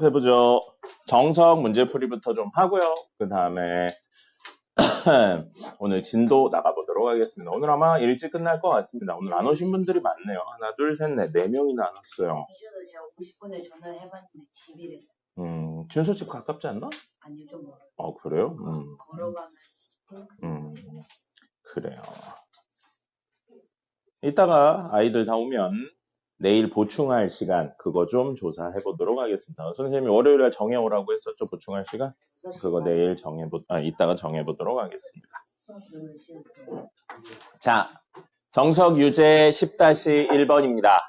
해보죠. 정석 문제풀이부터 좀 하고요. 그 다음에 오늘 진도 나가보도록 하겠습니다. 오늘 아마 일찍 끝날 것 같습니다. 오늘 안 오신 분들이 많네요. 하나, 둘, 셋, 넷, 4명이나 안 왔어요. 이주도 제가 50분에 전화를 해봤는데 집이랬어요. 준서집 가깝지 않나? 아니요, 좀 멀어요. 그래요? 걸어가면 10분? 그래요. 이따가 아이들 다 오면 내일 보충할 시간 그거 좀 조사해 보도록 하겠습니다. 선생님이 월요일에 정해오라고 했었죠. 보충할 시간? 그거 내일 이따가 정해 보도록 하겠습니다. 자, 정석 유제 10-1번입니다.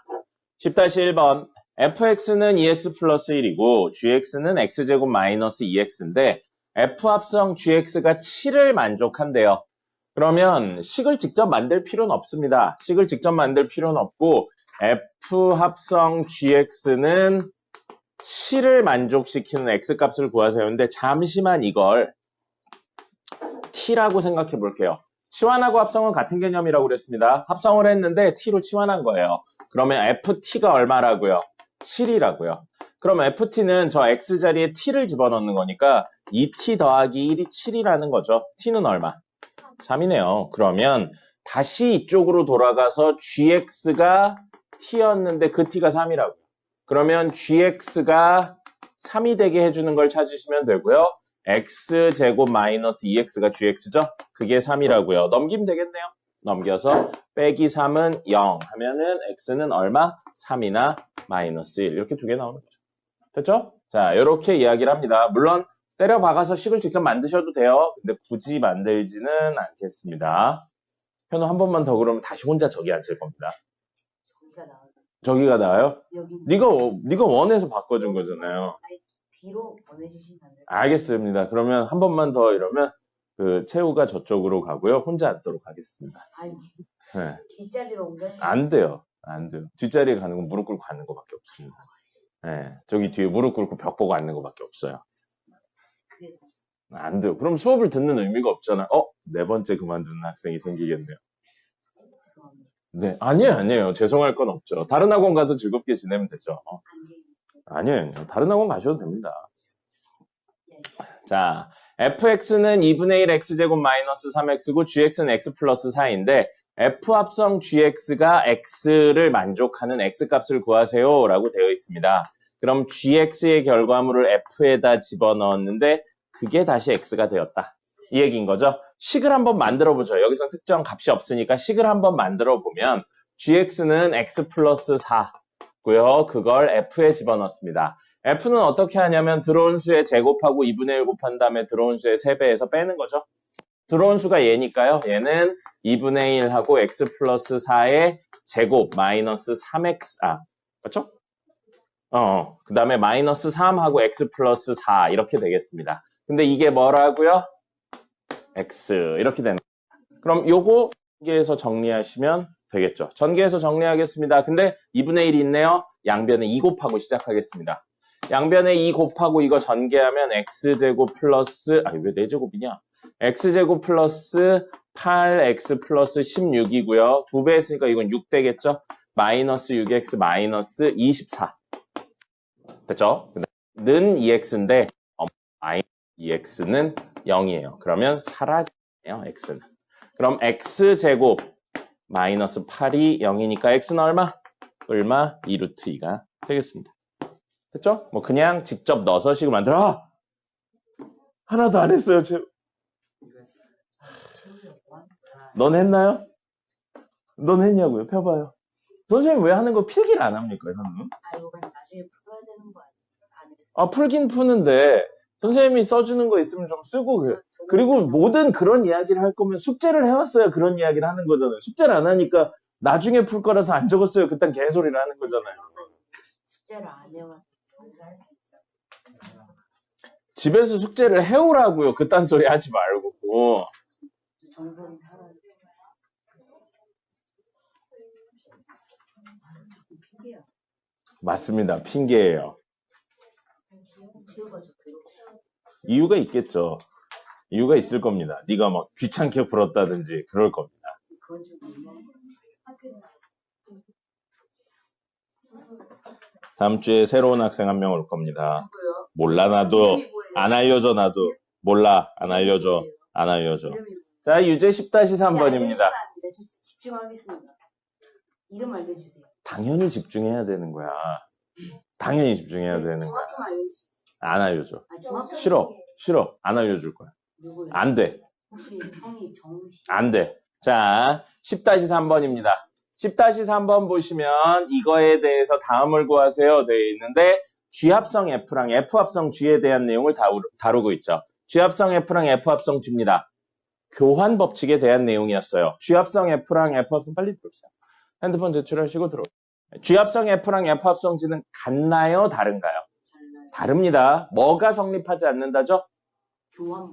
10-1번 fx는 2x 플러스 1이고 gx는 x제곱 마이너스 2x인데 f 합성 gx가 7을 만족한대요. 그러면 식을 직접 만들 필요는 없습니다. 식을 직접 만들 필요는 없고 f 합성 gx는 7을 만족시키는 x값을 구하세요. 근데 잠시만 이걸 t라고 생각해 볼게요. 치환하고 합성은 같은 개념이라고 그랬습니다. 합성을 했는데 t로 치환한 거예요. 그러면 ft가 얼마라고요? 7이라고요. 그럼 ft는 저 x자리에 t를 집어넣는 거니까 2t 더하기 1이 7이라는 거죠. t는 얼마? 3이네요. 그러면 다시 이쪽으로 돌아가서 gx가 t였는데 그 t가 3이라고요. 그러면 gx가 3이 되게 해주는 걸 찾으시면 되고요. x제곱 마이너스 2x가 gx죠? 그게 3이라고요. 넘기면 되겠네요. 넘겨서 빼기 3은 0 하면은 x는 얼마? 3이나 마이너스 1 이렇게 두 개 나오는 거죠. 됐죠? 자, 이렇게 이야기를 합니다. 물론 때려 박아서 식을 직접 만드셔도 돼요. 근데 굳이 만들지는 않겠습니다. 현우 한 번만 더 그러면 다시 혼자 저기 앉을 겁니다. 저기가 나와요. 저기가 나와요? 여기. 네가 원해서 바꿔준 거잖아요. 아니, 뒤로 보내주시면 안 돼요? 알겠습니다. 그러면 한 번만 더 이러면 채우가 저쪽으로 가고요. 혼자 앉도록 하겠습니다. 아니, 네. 뒷자리로 옮겨주시면 안 돼요. 안 돼요. 뒷자리에 가는 건 무릎 꿇고 앉는 것밖에 없습니다. 네. 저기 뒤에 무릎 꿇고 벽 보고 앉는 것밖에 없어요. 안 돼요. 그럼 수업을 듣는 의미가 없잖아요. 4번째 그만두는 학생이 생기겠네요. 네, 아니에요. 죄송할 건 없죠. 다른 학원 가서 즐겁게 지내면 되죠. 아니에요. 다른 학원 가셔도 됩니다. 자, fx는 2분의 1 x제곱 마이너스 3x고 gx는 x 플러스 4인데 f 합성 gx가 x를 만족하는 x값을 구하세요 라고 되어 있습니다. 그럼 gx의 결과물을 f에다 집어넣었는데 그게 다시 x가 되었다. 이 얘기인 거죠. 식을 한번 만들어 보죠. 여기서 특정 값이 없으니까 식을 한번 만들어 보면 gx는 x 플러스 4고요. 그걸 f에 집어넣습니다. f는 어떻게 하냐면 들어온 수의 제곱하고 2분의 1 곱한 다음에 들어온 수의 3배에서 빼는 거죠. 들어온 수가 얘니까요. 얘는 2분의 1하고 x 플러스 4의 제곱 마이너스 3x 맞죠? 그 다음에 마이너스 3하고 x 플러스 4 이렇게 되겠습니다. 근데 이게 뭐라고요? x 이렇게 되는 거예요. 그럼 요거 전개해서 정리하시면 되겠죠. 전개해서 정리하겠습니다. 근데 2분의 1이 있네요. 양변에 2 곱하고 시작하겠습니다. 양변에 2 곱하고 이거 전개하면 x제곱 플러스 왜 4제곱이냐? x제곱 플러스 8x 플러스 16이고요. 2배 했으니까 이건 6 되겠죠? 마이너스 6x 마이너스 24 됐죠? 는 2x인데 마이너스 2x는 0이에요. 그러면 사라지네요. x는. 그럼 x제곱 마이너스 8이 0이니까 x는 얼마? 얼마? 2루트 2가 되겠습니다. 됐죠? 뭐 그냥 직접 넣어서 식을 만들어. 하나도 안 했어요. 넌 했나요? 넌 했냐고요? 펴봐요. 선생님 왜 하는 거 필기를 안 합니까? 현우? 이거 나중에 풀어야 되는 거 아니에요? 풀긴 푸는데 선생님이 써주는 거 있으면 좀 쓰고 그래. 그리고 모든 그런 이야기를 할 거면 숙제를 해왔어야 그런 이야기를 하는 거잖아요. 숙제를 안 하니까 나중에 풀 거라서 안 적었어요. 그딴 개소리를 하는 거잖아요. 숙제를 안 해왔는데 할 수 있죠. 집에서 숙제를 해오라고요. 그딴 소리 하지 말고. 정성이 살아요. 핑계야. 맞습니다. 핑계예요. 이유가 있겠죠. 이유가 있을 겁니다. 네가 막 귀찮게 풀었다든지 그럴 겁니다. 다음 주에 새로운 학생 한 명 올 겁니다. 누구요? 몰라, 나도. 이름이 뭐예요? 안 알려줘, 나도. 몰라, 안 알려줘. 안 알려줘. 자, 유제 10-3번입니다. 저 집중하겠습니다. 이름 알려주세요. 당연히 집중해야 되는 거야. 당연히 집중해야 되는 거야. 중학교만 알려주세요. 안 알려줘. 아, 중학교 싫어. 안 알려줄 거야. 누구예요? 안 돼. 혹시 성이 정우씨? 안 돼. 자, 10-3번입니다. 10-3번 보시면 이거에 대해서 다음을 구하세요 되어 있는데 G합성 F랑 F합성 G에 대한 내용을 다루고 있죠. G합성 F랑 F합성 G입니다. 교환 법칙에 대한 내용이었어요. G합성 F랑 F합성 빨리 들어오세요. 핸드폰 제출하시고 들어오세요. G합성 F랑 F합성 G는 같나요? 다른가요? 다릅니다. 뭐가 성립하지 않는다죠?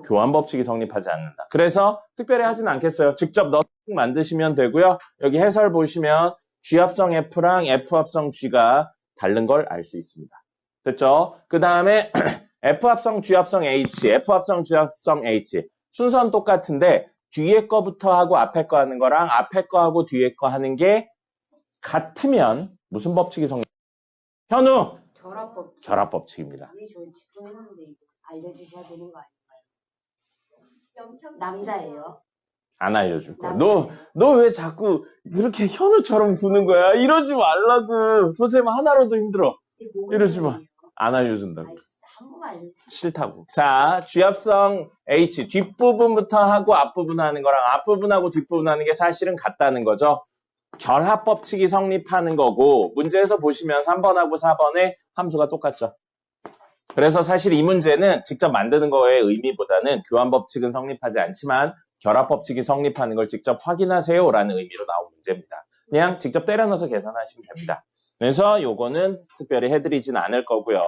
교환 법칙이 성립하지 않는다. 그래서 특별히 하진 않겠어요. 직접 넣어 만드시면 되고요. 여기 해설 보시면 G합성 F랑 F합성 G가 다른 걸 알 수 있습니다. 됐죠? 그 다음에 F합성 G합성 H, F합성 G합성 H 순서는 똑같은데 뒤에 거부터 하고 앞에 거 하는 거랑 앞에 거 하고 뒤에 거 하는 게 같으면 무슨 법칙이 성립? 현우! 결합법칙. 결합법칙입니다. 아니, 저는 집중했는데 이거 알려주셔야 되는 거 아닌가요? 남자예요. 안 알려줄 거야. 너 왜 자꾸 그렇게 현우처럼 구는 거야? 이러지 말라고. 선생님 하나로도 힘들어. 이러지 마. 안 알려준다고. 한국말 알려주세요. 싫다고. 자, G합성 H. 뒷부분부터 하고 앞부분 하는 거랑 앞부분하고 뒷부분 하는 게 사실은 같다는 거죠. 결합법칙이 성립하는 거고 문제에서 보시면 3번하고 4번의 함수가 똑같죠. 그래서 사실 이 문제는 직접 만드는 거의 의미보다는 교환법칙은 성립하지 않지만 결합법칙이 성립하는 걸 직접 확인하세요 라는 의미로 나온 문제입니다. 그냥 직접 때려 넣어서 계산하시면 됩니다. 그래서 요거는 특별히 해드리진 않을 거고요.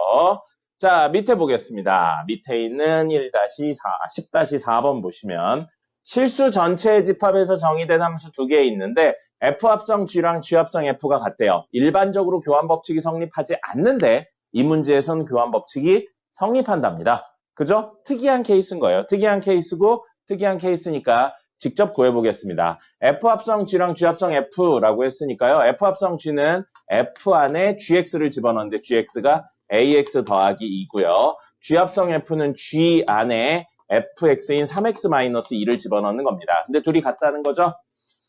자, 밑에 보겠습니다. 밑에 있는 10-4번 보시면 실수 전체의 집합에서 정의된 함수 두 개 있는데 F합성 G랑 G합성 F가 같대요. 일반적으로 교환법칙이 성립하지 않는데 이 문제에서는 교환법칙이 성립한답니다. 그죠? 특이한 케이스인 거예요. 특이한 케이스고 특이한 케이스니까 직접 구해보겠습니다. F합성 G랑 G합성 F라고 했으니까요. F합성 G는 F 안에 GX를 집어넣는데 GX가 AX 더하기 2고요. G합성 F는 G 안에 fx인 3x-2를 집어넣는 겁니다. 근데 둘이 같다는 거죠?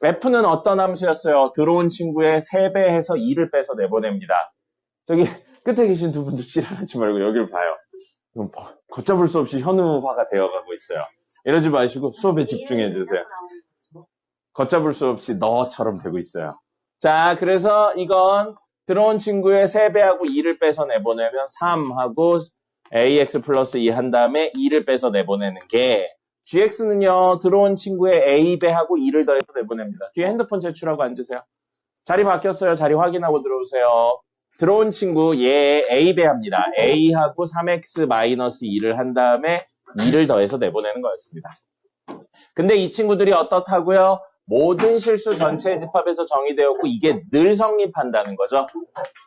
f는 어떤 함수였어요? 들어온 친구의 3배 해서 2를 빼서 내보냅니다. 저기 끝에 계신 두 분도 지랄하지 말고 여기를 봐요. 걷잡을 수 없이 현우화가 되어가고 있어요. 이러지 마시고 수업에 집중해 주세요. 걷잡을 수 없이 너처럼 되고 있어요. 자, 그래서 이건 들어온 친구의 3배하고 2를 빼서 내보내면 3하고 ax 플러스 2 한 다음에 2를 빼서 내보내는 게 gx는요 들어온 친구의 a배하고 2를 더해서 내보냅니다. 뒤에 핸드폰 제출하고 앉으세요. 자리 바뀌었어요. 자리 확인하고 들어오세요. 들어온 친구 얘 a배합니다. a하고 3x-2를 한 다음에 2를 더해서 내보내는 거였습니다. 근데 이 친구들이 어떻다고요? 모든 실수 전체의 집합에서 정의되었고 이게 늘 성립한다는 거죠.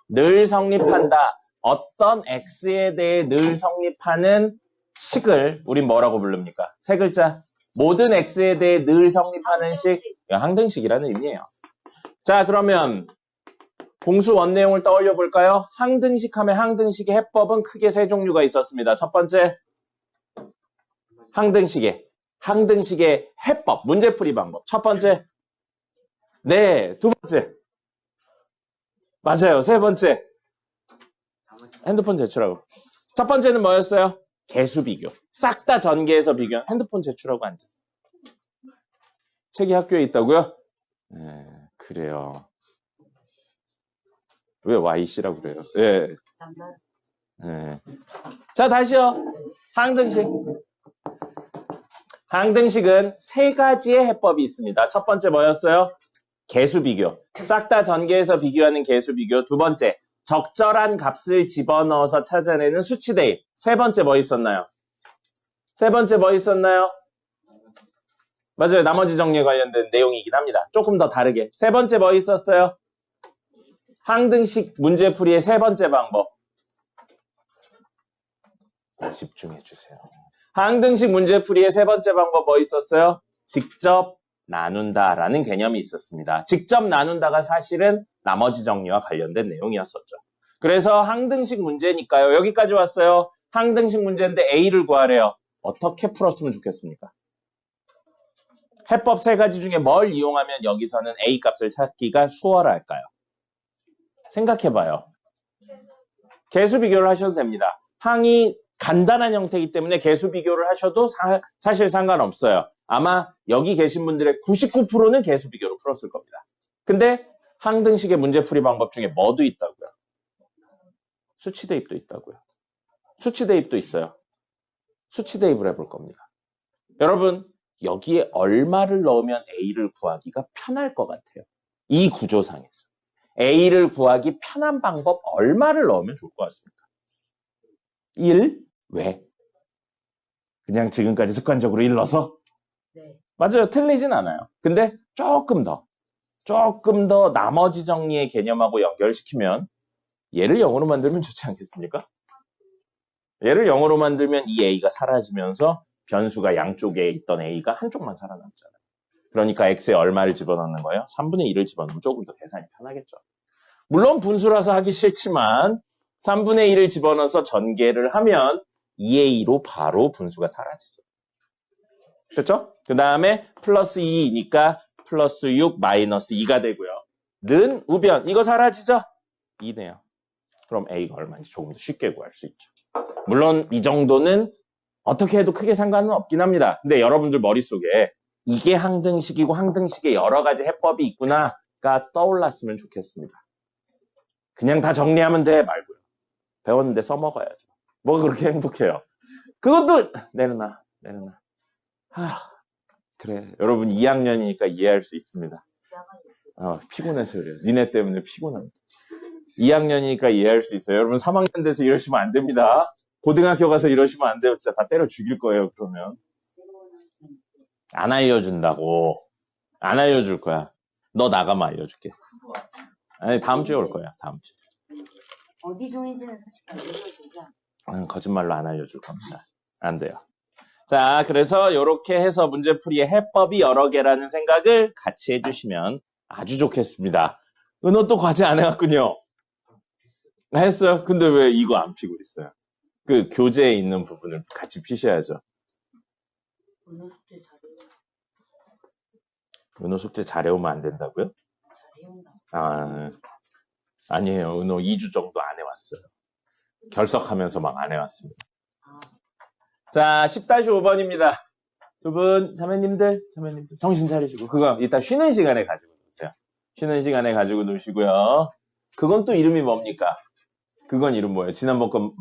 늘 성립한다. 어떤 x에 대해 늘 성립하는 식을 우린 뭐라고 부릅니까? 세 글자. 모든 x에 대해 늘 성립하는 식. 항등식이라는 의미예요. 자, 그러면 공수 원내용을 떠올려 볼까요? 항등식 하면 항등식의 해법은 크게 세 종류가 있었습니다. 첫 번째, 항등식의 해법, 문제풀이 방법. 첫 번째, 네, 두 번째, 맞아요. 세 번째, 핸드폰 제출하고. 첫 번째는 뭐였어요? 개수 비교. 싹 다 전개해서 비교한 핸드폰 제출하고 앉으세요. 책이 학교에 있다고요? 네, 그래요. 왜 YC라고 그래요? 네. 네. 자, 다시요. 항등식. 항등식은 세 가지의 해법이 있습니다. 첫 번째 뭐였어요? 개수 비교. 싹 다 전개해서 비교하는 개수 비교. 두 번째, 적절한 값을 집어넣어서 찾아내는 수치 대입. 세 번째 뭐 있었나요? 맞아요. 나머지 정리에 관련된 내용이긴 합니다. 조금 더 다르게. 세 번째 뭐 있었어요? 항등식 문제풀이의 세 번째 방법. 집중해 주세요. 항등식 문제풀이의 세 번째 방법 뭐 있었어요? 직접 나눈다라는 개념이 있었습니다. 직접 나눈다가 사실은 나머지 정리와 관련된 내용이었었죠. 그래서 항등식 문제니까요. 여기까지 왔어요. 항등식 문제인데 A를 구하래요. 어떻게 풀었으면 좋겠습니까? 해법 세 가지 중에 뭘 이용하면 여기서는 A 값을 찾기가 수월할까요? 생각해봐요. 개수 비교를 하셔도 됩니다. 항이 간단한 형태이기 때문에 개수 비교를 하셔도 사실 상관없어요. 아마 여기 계신 분들의 99%는 개수 비교로 풀었을 겁니다. 근데 항등식의 문제풀이 방법 중에 뭐도 있다고요? 수치 대입도 있다고요. 수치 대입도 있어요. 수치 대입을 해볼 겁니다. 여러분, 여기에 얼마를 넣으면 A를 구하기가 편할 것 같아요? 이 구조상에서. A를 구하기 편한 방법 얼마를 넣으면 좋을 것 같습니까? 1? 왜? 그냥 지금까지 습관적으로 1 넣어서? 네. 맞아요. 틀리진 않아요. 근데 조금 더 나머지 정리의 개념하고 연결시키면 얘를 0으로 만들면 좋지 않겠습니까? 얘를 0으로 만들면 이 A가 사라지면서 변수가 양쪽에 있던 A가 한쪽만 살아남잖아요. 그러니까 X에 얼마를 집어넣는 거예요? 3분의 1을 집어넣으면 조금 더 계산이 편하겠죠. 물론 분수라서 하기 싫지만 3분의 1을 집어넣어서 전개를 하면 2A로 바로 분수가 사라지죠. 됐죠? 그 다음에 플러스 2니까 플러스 6 마이너스 2가 되고요. 는 우변 이거 사라지죠? 2네요. 그럼 A가 얼마인지 조금 더 쉽게 구할 수 있죠. 물론 이 정도는 어떻게 해도 크게 상관은 없긴 합니다. 근데 여러분들 머릿속에 이게 항등식이고 항등식에 여러 가지 해법이 있구나가 떠올랐으면 좋겠습니다. 그냥 다 정리하면 돼 말고요. 배웠는데 써먹어야죠. 뭐가 그렇게 행복해요. 그것도 내려놔. 그래. 여러분 2학년이니까 이해할 수 있습니다. 피곤해서 그래요. 니네 때문에 피곤합니다. 2학년이니까 이해할 수 있어요. 여러분 3학년 돼서 이러시면 안 됩니다. 고등학교 가서 이러시면 안 돼요. 진짜 다 때려 죽일 거예요. 그러면. 안 알려준다고. 안 알려줄 거야. 너 나가면 알려줄게. 아니 다음 주에 올 거야. 다음 주. 어디 종인지는 솔직히 알려주자. 거짓말로 안 알려줄 겁니다. 안 돼요. 자, 그래서 이렇게 해서 문제풀이의 해법이 여러 개라는 생각을 같이 해주시면 아주 좋겠습니다. 은호 또 과제 안 해왔군요. 했어요? 근데 왜 이거 안 피고 있어요? 그 교재에 있는 부분을 같이 피셔야죠. 은호 숙제 잘해요. 은호 숙제 잘해오면 안 된다고요? 잘해온다. 아니에요. 은호 2주 정도 안 해왔어요. 결석하면서 막 안 해왔습니다. 자, 10-5번입니다. 두 분, 자매님들, 정신 차리시고, 그거 이따 쉬는 시간에 가지고 노세요. 쉬는 시간에 가지고 노시고요. 그건 또 이름이 뭡니까? 그건 이름 뭐예요? 지난번 건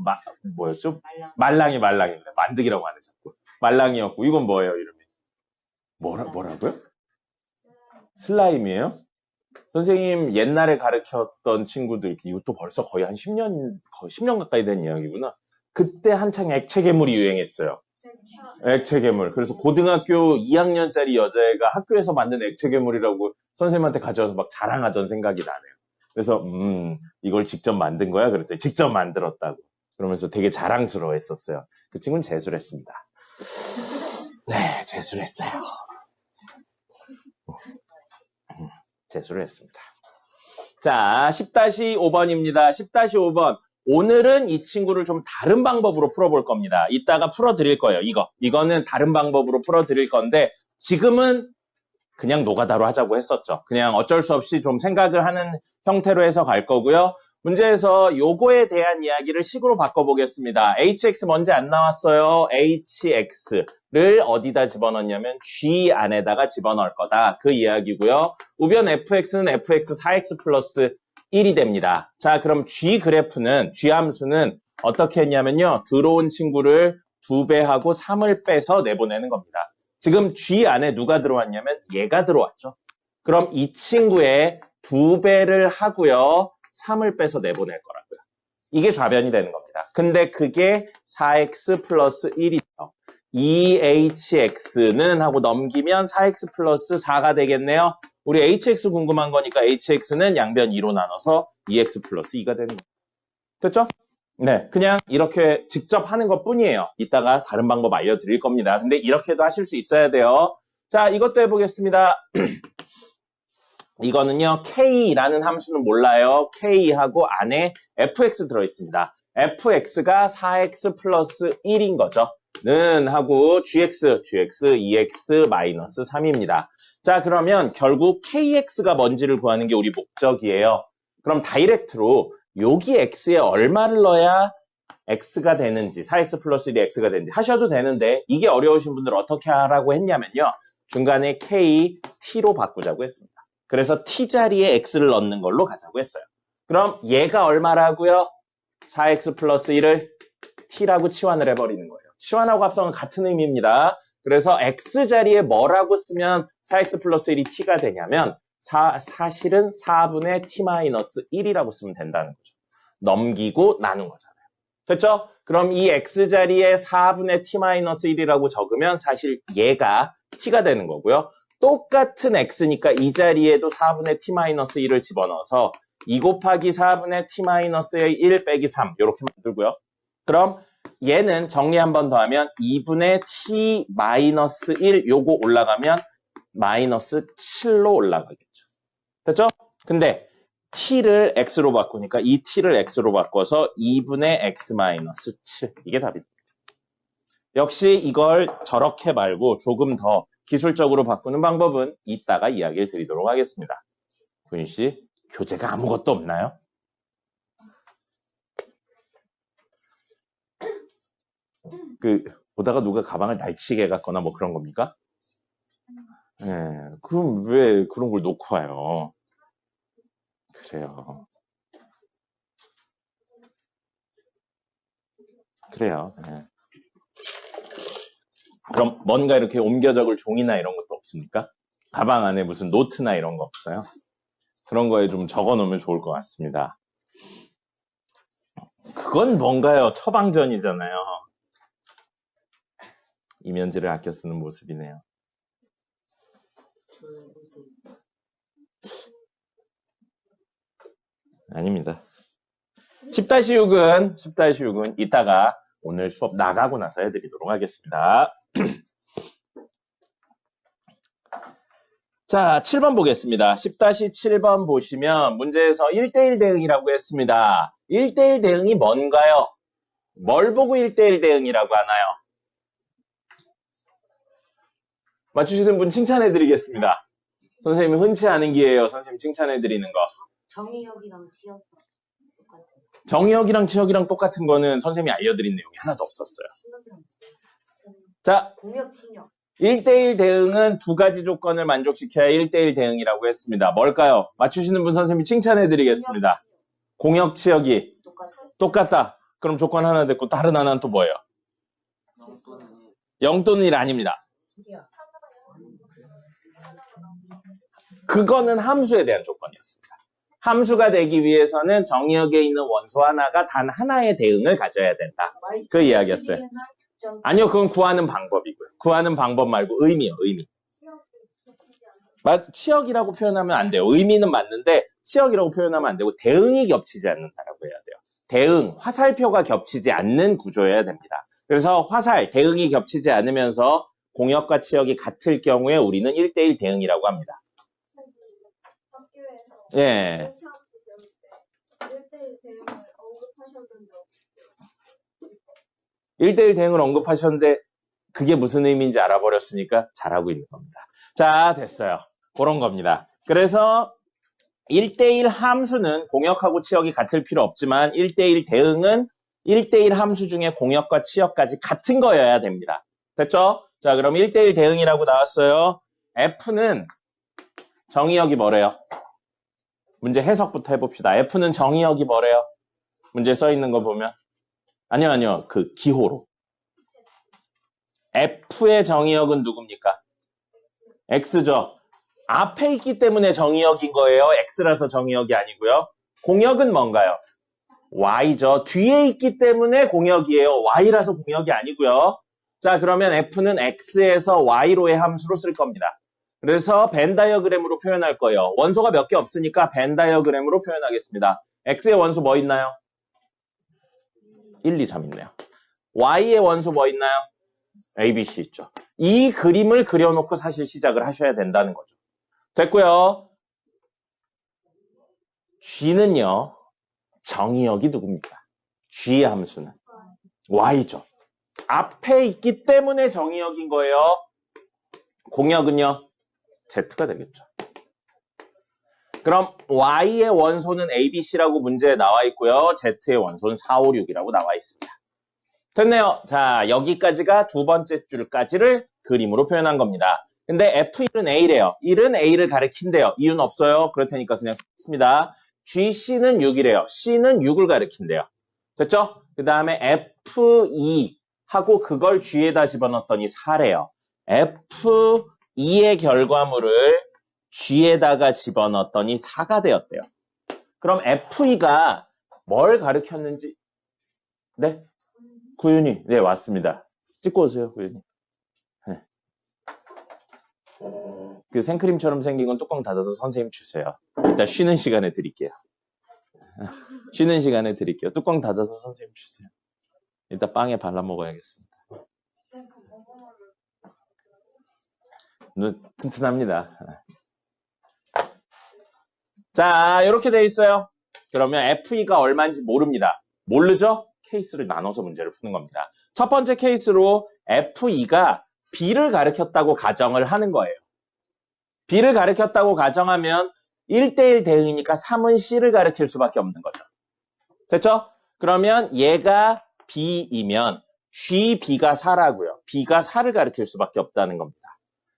뭐였죠? 말랑이인데 만득이라고 하네 자꾸. 말랑이였고 이건 뭐예요 이름이? 뭐라고요? 슬라임이에요? 선생님 옛날에 가르쳤던 친구들 이것도 벌써 거의 한 10년 가까이 된 이야기구나. 그때 한창 액체 괴물이 유행했어요. 액체 괴물. 그래서 고등학교 2학년짜리 여자애가 학교에서 만든 액체 괴물이라고 선생님한테 가져와서 막 자랑하던 생각이 나네요. 그래서 이걸 직접 만든 거야? 그랬더니 직접 만들었다고. 그러면서 되게 자랑스러워 했었어요. 그 친구는 재수를 했습니다. 네, 재수를 했어요. 재수를 했습니다. 자, 10-5번입니다. 10-5번. 오늘은 이 친구를 좀 다른 방법으로 풀어볼 겁니다. 이따가 풀어드릴 거예요. 이거는 다른 방법으로 풀어드릴 건데 지금은 그냥 노가다로 하자고 했었죠. 그냥 어쩔 수 없이 좀 생각을 하는 형태로 해서 갈 거고요. 문제에서 요거에 대한 이야기를 식으로 바꿔보겠습니다. hx 먼저 안 나왔어요. hx를 어디다 집어넣냐면 g 안에다가 집어넣을 거다. 그 이야기고요. 우변 fx는 fx 4x 플러스 1이 됩니다. 자, 그럼 g 그래프는, g 함수는 어떻게 했냐면요. 들어온 친구를 2배하고 3을 빼서 내보내는 겁니다. 지금 G 안에 누가 들어왔냐면 얘가 들어왔죠. 그럼 이 친구의 2배를 하고요. 3을 빼서 내보낼 거라고요. 이게 좌변이 되는 겁니다. 근데 그게 4x 플러스 1이죠. 2hx는 하고 넘기면 4x 플러스 4가 되겠네요. 우리 hx 궁금한 거니까 hx는 양변 2로 나눠서 2x 플러스 2가 되는 거예요. 됐죠? 네, 그냥 이렇게 직접 하는 것 뿐이에요. 이따가 다른 방법 알려드릴 겁니다. 근데 이렇게도 하실 수 있어야 돼요. 자, 이것도 해보겠습니다. 이거는요, K라는 함수는 몰라요. K하고 안에 fx 들어있습니다. fx가 4x 플러스 1인 거죠. 는 하고 gx 2x 마이너스 3입니다. 자, 그러면 결국 kx가 뭔지를 구하는 게 우리 목적이에요. 그럼 다이렉트로 여기 x에 얼마를 넣어야 x가 되는지, 4x 플러스 1이 x가 되는지 하셔도 되는데 이게 어려우신 분들 어떻게 하라고 했냐면요. 중간에 k, t로 바꾸자고 했습니다. 그래서 t 자리에 x를 넣는 걸로 가자고 했어요. 그럼 얘가 얼마라고요? 4x 플러스 1을 t라고 치환을 해버리는 거예요. 치환하고 합성은 같은 의미입니다. 그래서 x 자리에 뭐라고 쓰면 4x 플러스 1이 t가 되냐면 사실은 4분의 t-1이라고 쓰면 된다는 거죠. 넘기고 나눈 거잖아요. 됐죠? 그럼 이 x 자리에 4분의 t-1이라고 적으면 사실 얘가 t가 되는 거고요. 똑같은 x니까 이 자리에도 4분의 t-1을 집어넣어서 2 곱하기 4분의 t-1 빼기 3 이렇게 만들고요. 그럼 얘는 정리 한 번 더 하면 2분의 t-1 요거 올라가면 마이너스 7로 올라가겠죠. 됐죠? 근데 t를 x로 바꾸니까 이 t를 x로 바꿔서 2분의 x-7 이게 답입니다. 역시 이걸 저렇게 말고 조금 더 기술적으로 바꾸는 방법은 이따가 이야기를 드리도록 하겠습니다. 구윤씨, 교재가 아무것도 없나요? 보다가 누가 가방을 날치게 갔거나 뭐 그런 겁니까? 그럼 왜 그런 걸 놓고 와요? 그래요. 그럼 뭔가 이렇게 옮겨 적을 종이나 이런 것도 없습니까? 가방 안에 무슨 노트나 이런 거 없어요? 그런 거에 좀 적어 놓으면 좋을 것 같습니다. 그건 뭔가요? 처방전이잖아요. 이면지를 아껴 쓰는 모습이네요. 아닙니다. 10-6은 이따가 오늘 수업 나가고 나서 해드리도록 하겠습니다. 자, 7번 보겠습니다. 10-7번 보시면 문제에서 1대1 대응이라고 했습니다. 1대1 대응이 뭔가요? 뭘 보고 1대1 대응이라고 하나요? 맞추시는 분 칭찬해드리겠습니다. 선생님이 흔치 않은 기회예요. 선생님 칭찬해드리는 거. 정의역이랑 치역 똑같아요. 정의역이랑 치역이랑 똑같은 거는 선생님이 알려드린 내용이 하나도 없었어요. 자, 공역 치역. 1대1 대응은 두 가지 조건을 만족시켜야 1대1 대응이라고 했습니다. 뭘까요? 맞추시는 분 선생님이 칭찬해드리겠습니다. 공역 치역이 똑같다. 그럼 조건 하나 됐고 다른 하나는 또 뭐예요? 0 또는 1 아닙니다. 그거는 함수에 대한 조건이었습니다. 함수가 되기 위해서는 정의역에 있는 원소 하나가 단 하나의 대응을 가져야 된다. 그 이야기였어요. 아니요, 그건 구하는 방법이고요. 구하는 방법 말고 의미요, 의미. 치역이라고 표현하면 안 돼요. 의미는 맞는데 치역이라고 표현하면 안 되고 대응이 겹치지 않는다라고 해야 돼요. 대응, 화살표가 겹치지 않는 구조여야 됩니다. 그래서 대응이 겹치지 않으면서 공역과 치역이 같을 경우에 우리는 1대1 대응이라고 합니다. 학교에서 예. 1대1 대응을 언급하셨는데 1대1 대응을 언급하셨는데 그게 무슨 의미인지 알아버렸으니까 잘하고 있는 겁니다. 자, 됐어요. 그런 겁니다. 그래서 1대1 함수는 공역하고 치역이 같을 필요 없지만 1대1 대응은 1대1 함수 중에 공역과 치역까지 같은 거여야 됩니다. 됐죠? 자, 그럼 1대1 대응이라고 나왔어요. F는 정의역이 뭐래요? 문제 해석부터 해봅시다. F는 정의역이 뭐래요? 문제 써있는 거 보면 아니요. 그 기호로. F의 정의역은 누굽니까? X죠. 앞에 있기 때문에 정의역인 거예요. X라서 정의역이 아니고요. 공역은 뭔가요? Y죠. 뒤에 있기 때문에 공역이에요. Y라서 공역이 아니고요. 자, 그러면 F는 X에서 Y로의 함수로 쓸 겁니다. 그래서 벤 다이어그램으로 표현할 거예요. 원소가 몇 개 없으니까 벤 다이어그램으로 표현하겠습니다. X의 원소 뭐 있나요? 1, 2, 3 있네요. Y의 원소 뭐 있나요? A, B, C 있죠. 이 그림을 그려놓고 사실 시작을 하셔야 된다는 거죠. 됐고요. G는요, 정의역이 누굽니까? G 함수는 Y죠. 앞에 있기 때문에 정의역인 거예요. 공역은요, Z가 되겠죠. 그럼 Y의 원소는 ABC라고 문제에 나와 있고요. Z의 원소는 4, 5, 6이라고 나와 있습니다. 됐네요. 자, 여기까지가 두 번째 줄까지를 그림으로 표현한 겁니다. 근데 F1은 A래요. 1은 A를 가리킨대요. 이유는 없어요. 그렇다니까 그냥 씁니다. GC는 6이래요. C는 6을 가리킨대요. 됐죠? 그 다음에 F2 하고 그걸 G에다 집어넣었더니 4래요. F2의 결과물을 G에다가 집어넣었더니 4가 되었대요. 그럼 F2가 뭘 가리켰는지, 네? 구윤이, 네, 왔습니다. 찍고 오세요, 구윤이. 네. 그 생크림처럼 생긴 건 뚜껑 닫아서 선생님 주세요. 이따 쉬는 시간에 드릴게요. 쉬는 시간에 드릴게요. 뚜껑 닫아서 선생님 주세요. 이따 빵에 발라 먹어야겠습니다. 튼튼합니다. 자, 이렇게 돼 있어요. 그러면 F2가 얼마인지 모릅니다. 모르죠? 케이스를 나눠서 문제를 푸는 겁니다. 첫 번째 케이스로 F2가 B를 가리켰다고 가정을 하는 거예요. B를 가리켰다고 가정하면 1대1 대응이니까 3은 C를 가리킬 수밖에 없는 거죠. 됐죠? 그러면 얘가 B이면 GB가 4라고요. B가 4를 가리킬 수밖에 없다는 겁니다.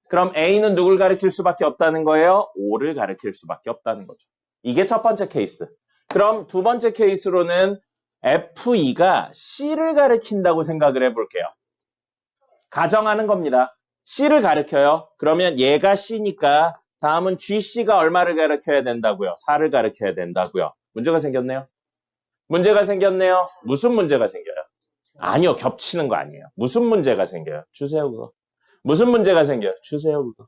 그럼 A는 누굴 가리킬 수밖에 없다는 거예요? 5를 가리킬 수밖에 없다는 거죠. 이게 첫 번째 케이스. 그럼 두 번째 케이스로는 F2가 C를 가리킨다고 생각을 해볼게요. 가정하는 겁니다. C를 가리켜요. 그러면 얘가 C니까 다음은 GC가 얼마를 가리켜야 된다고요? 4를 가리켜야 된다고요. 문제가 생겼네요. 문제가 생겼네요. 무슨 문제가 생겨요? 아니요, 겹치는 거 아니에요. 무슨 문제가 생겨요? 주세요, 그거. 무슨 문제가 생겨요? 주세요, 그거.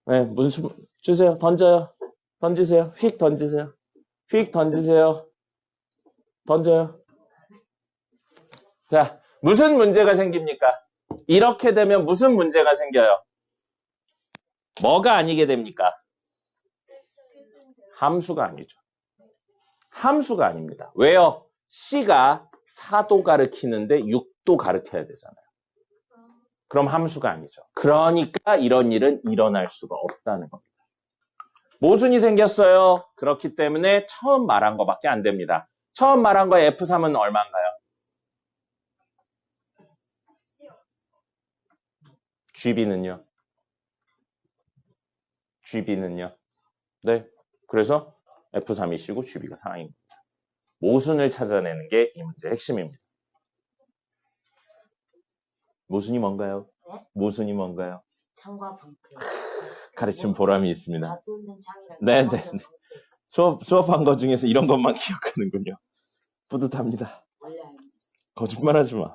네, 무슨, 주세요. 던져요. 던지세요. 휙 던지세요. 휙 던지세요. 던져요. 자, 무슨 문제가 생깁니까? 이렇게 되면 무슨 문제가 생겨요? 뭐가 아니게 됩니까? 함수가 아니죠. 함수가 아닙니다. 왜요? C가 4도 가리키는데 6도 가리켜야 되잖아요. 그럼 함수가 아니죠. 그러니까 이런 일은 일어날 수가 없다는 겁니다. 모순이 생겼어요. 그렇기 때문에 처음 말한 거밖에 안 됩니다. 처음 말한 거의 F3은 얼마인가요? GB는요? GB는요? 네. 그래서 F3이 C고 GB가 4입니다. 모순을 찾아내는 게 이 문제의 핵심입니다. 모순이 뭔가요? 네? 모순이 뭔가요? 창과 방패. 가르친 보람이 있습니다. 가두는 창이랑 네네. 수업한 거 중에서 이런 것만 기억하는군요. 뿌듯합니다. 원래 알고 있어요. 거짓말하지 마.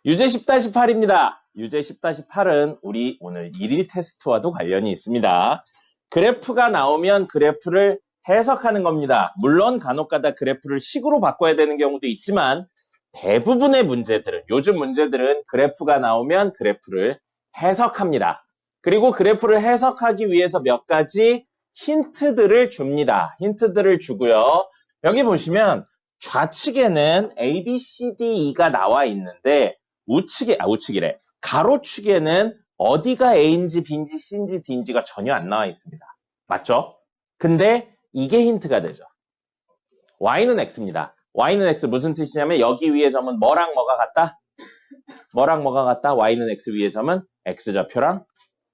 유제 10-8입니다. 유제 10-8은 우리 오늘 1일 테스트와도 관련이 있습니다. 그래프가 나오면 그래프를 해석하는 겁니다. 물론 간혹가다 그래프를 식으로 바꿔야 되는 경우도 있지만 대부분의 문제들은, 요즘 문제들은 그래프가 나오면 그래프를 해석합니다. 그리고 그래프를 해석하기 위해서 몇 가지 힌트들을 줍니다. 힌트들을 주고요. 여기 보시면 좌측에는 A, B, C, D, E가 나와 있는데 우측이래. 가로축에는 어디가 A인지 B인지 C인지 D인지가 전혀 안 나와 있습니다. 맞죠? 근데 이게 힌트가 되죠. Y는 X입니다. Y는 X 무슨 뜻이냐면 여기 위에 점은 뭐랑 뭐가 같다? 뭐랑 뭐가 같다? Y는 X 위에 점은 X좌표랑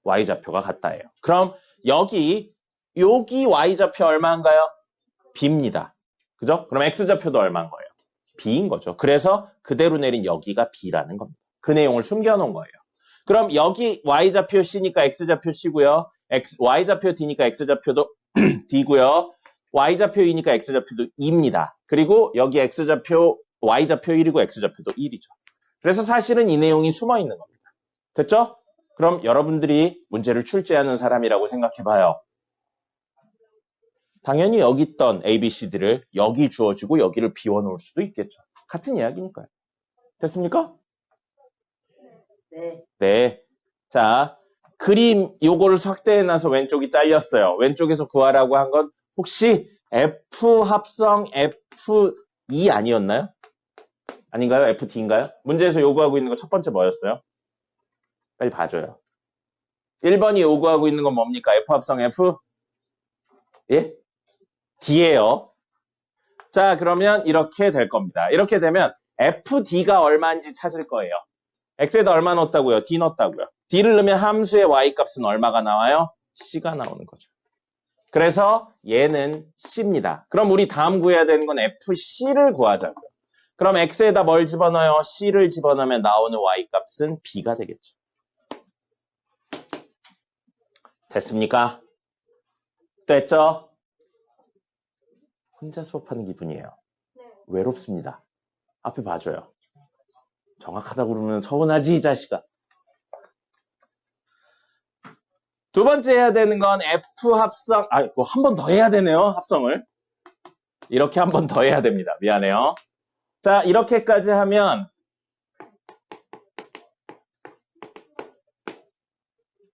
Y좌표가 같다예요. 그럼 여기 Y좌표 얼마인가요? B입니다. 그죠? 그럼 X좌표도 얼마인 거예요? B인 거죠. 그래서 그대로 내린 여기가 B라는 겁니다. 그 내용을 숨겨놓은 거예요. 그럼 여기 Y좌표 C니까 X좌표 C고요. Y좌표 D니까 X좌표도 D고요. Y좌표 2니까 X좌표도 2입니다. 그리고 여기 X좌표, Y좌표 1이고 X좌표도 1이죠. 그래서 사실은 이 내용이 숨어 있는 겁니다. 됐죠? 그럼 여러분들이 문제를 출제하는 사람이라고 생각해봐요. 당연히 여기 있던 A, B, C, D를 여기 주어지고 여기를 비워놓을 수도 있겠죠. 같은 이야기니까요. 됐습니까? 네. 네. 자, 그림 요거를 확대해놔서 왼쪽이 잘렸어요. 왼쪽에서 구하라고 한 건 혹시 F 합성 F2 아니었나요? 아닌가요? FT인가요? 문제에서 요구하고 있는 거 첫 번째 뭐였어요? 빨리 봐줘요. 1번이 요구하고 있는 건 뭡니까? F 합성 F? 예? D예요. 자, 그러면 이렇게 될 겁니다. 이렇게 되면 FD가 얼마인지 찾을 거예요. X에다 얼마 넣었다고요? D 넣었다고요. D를 넣으면 함수의 Y값은 얼마가 나와요? C가 나오는 거죠. 그래서 얘는 C입니다. 그럼 우리 다음 구해야 되는 건 FC를 구하자고요. 그럼 X에다 뭘 집어넣어요? C를 집어넣으면 나오는 Y값은 B가 되겠죠. 됐습니까? 됐죠? 혼자 수업하는 기분이에요. 외롭습니다. 앞에 봐줘요. 정확하다고 그러면 서운하지, 이 자식아. 두 번째 해야 되는 건 F 합성, 이거 한 번 더 해야 되네요, 합성을. 이렇게 한 번 더 해야 됩니다. 미안해요. 자, 이렇게까지 하면,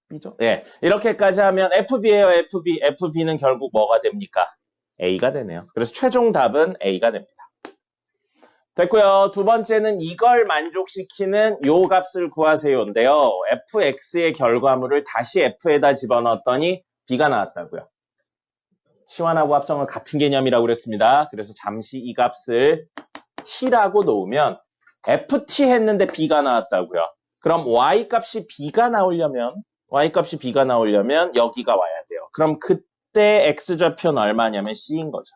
B죠? 네, 이렇게까지 하면 FB예요, FB. FB는 결국 뭐가 됩니까? A가 되네요. 그래서 최종 답은 A가 됩니다. 됐고요. 두 번째는 이걸 만족시키는 요 값을 구하세요인데요. fx의 결과물을 다시 f에다 집어넣었더니 b가 나왔다고요. 시환하고 합성은 같은 개념이라고 그랬습니다. 그래서 잠시 이 값을 t라고 놓으면 ft 했는데 b가 나왔다고요. 그럼 y값이 b가 나오려면 여기가 와야 돼요. 그럼 그때 x좌표는 얼마냐면 c인 거죠.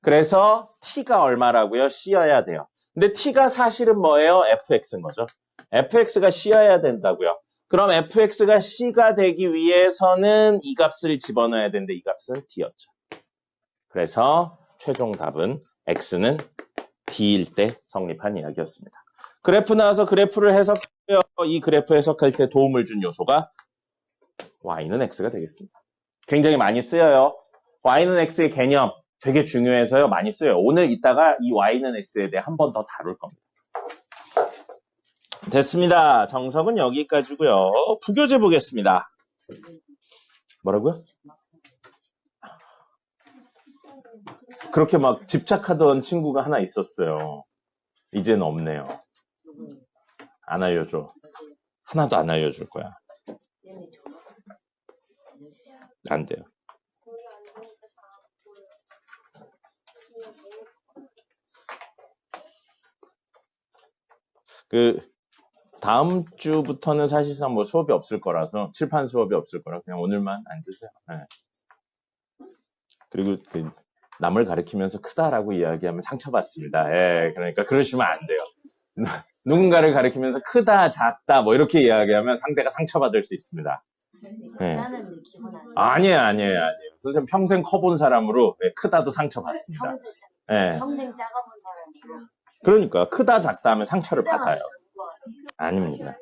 그래서 t가 얼마라고요? c여야 돼요. 근데 t가 사실은 뭐예요? fx인 거죠. fx가 c여야 된다고요. 그럼 fx가 c가 되기 위해서는 이 값을 집어넣어야 되는데 이 값은 d였죠. 그래서 최종 답은 x는 d일 때 성립한 이야기였습니다. 그래프 나와서 그래프를 해석해요. 이 그래프 해석할 때 도움을 준 요소가 y는 x가 되겠습니다. 굉장히 많이 쓰여요. y는 x의 개념 되게 중요해서요. 많이 써요. 오늘 이따가 이 y는 x에 대해 한 번 더 다룰 겁니다. 됐습니다. 정석은 여기까지고요. 부교재 보겠습니다. 뭐라고요? 그렇게 막 집착하던 친구가 하나 있었어요. 이제는 없네요. 안 알려줘. 하나도 안 알려줄 거야. 안 돼요. 다음 주부터는 사실상 뭐 수업이 없을 거라서, 칠판 수업이 없을 거라 그냥 오늘만 앉으세요. 네. 그리고 남을 가리키면서 크다라고 이야기하면 상처받습니다. 예, 그러니까 그러시면 안 돼요. 누군가를 가리키면서 크다, 작다 뭐 이렇게 이야기하면 상대가 상처받을 수 있습니다. 네. 아니에요. 선생님 평생 커본 사람으로 크다도 상처받습니다. 평생 작아본 사람이고. 그러니까 크다 작다 하면 상처를 받아요. 아닙니다.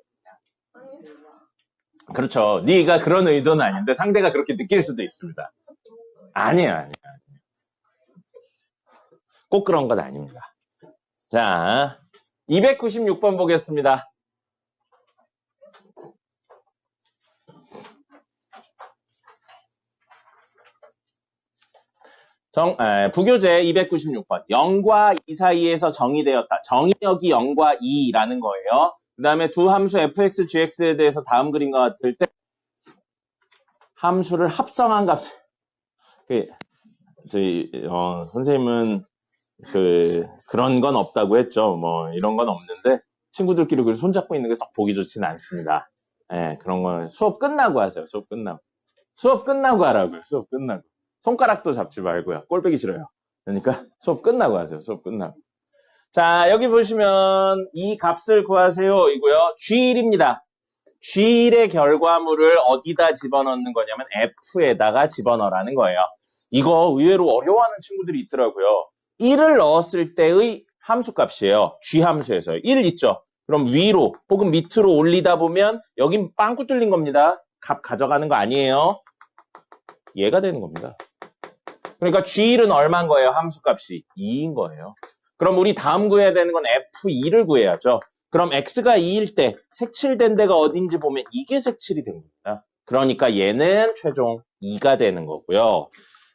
그렇죠. 네가 그런 의도는 아닌데 상대가 그렇게 느낄 수도 있습니다. 아니에요. 꼭 그런 건 아닙니다. 자, 296번 보겠습니다. 부교재 296번. 0과 2 사이에서 정의되었다. 정의역이 0과 2라는 거예요. 그 다음에 두 함수 fx, gx에 대해서 다음 그림과 같을 때 함수를 합성한 값을 저희 선생님은 그런 건 없다고 했죠. 뭐 이런 건 없는데 친구들끼리 그래서 손잡고 있는 게 썩 보기 좋지는 않습니다. 예, 그런 건 수업 끝나고 하세요. 수업 끝나고 하라고요. 수업 끝나고. 손가락도 잡지 말고요. 꼴보기 싫어요. 그러니까 수업 끝나고 하세요. 수업 끝나고. 자, 여기 보시면 이 값을 구하세요 이고요. G1입니다. G1의 결과물을 어디다 집어넣는 거냐면 F에다가 집어넣으라는 거예요. 이거 의외로 어려워하는 친구들이 있더라고요. 1을 넣었을 때의 함수값이에요. G 함수에서요. 1 있죠. 그럼 위로 혹은 밑으로 올리다 보면 여긴 빵꾸 뚫린 겁니다. 값 가져가는 거 아니에요. 얘가 되는 겁니다. 그러니까 G1은 얼마인 거예요? 함수값이 2인 거예요. 그럼 우리 다음 구해야 되는 건 F2를 구해야죠. 그럼 x가 2일 때 색칠된 데가 어딘지 보면 이게 색칠이 된 겁니다. 그러니까 얘는 최종 2가 되는 거고요.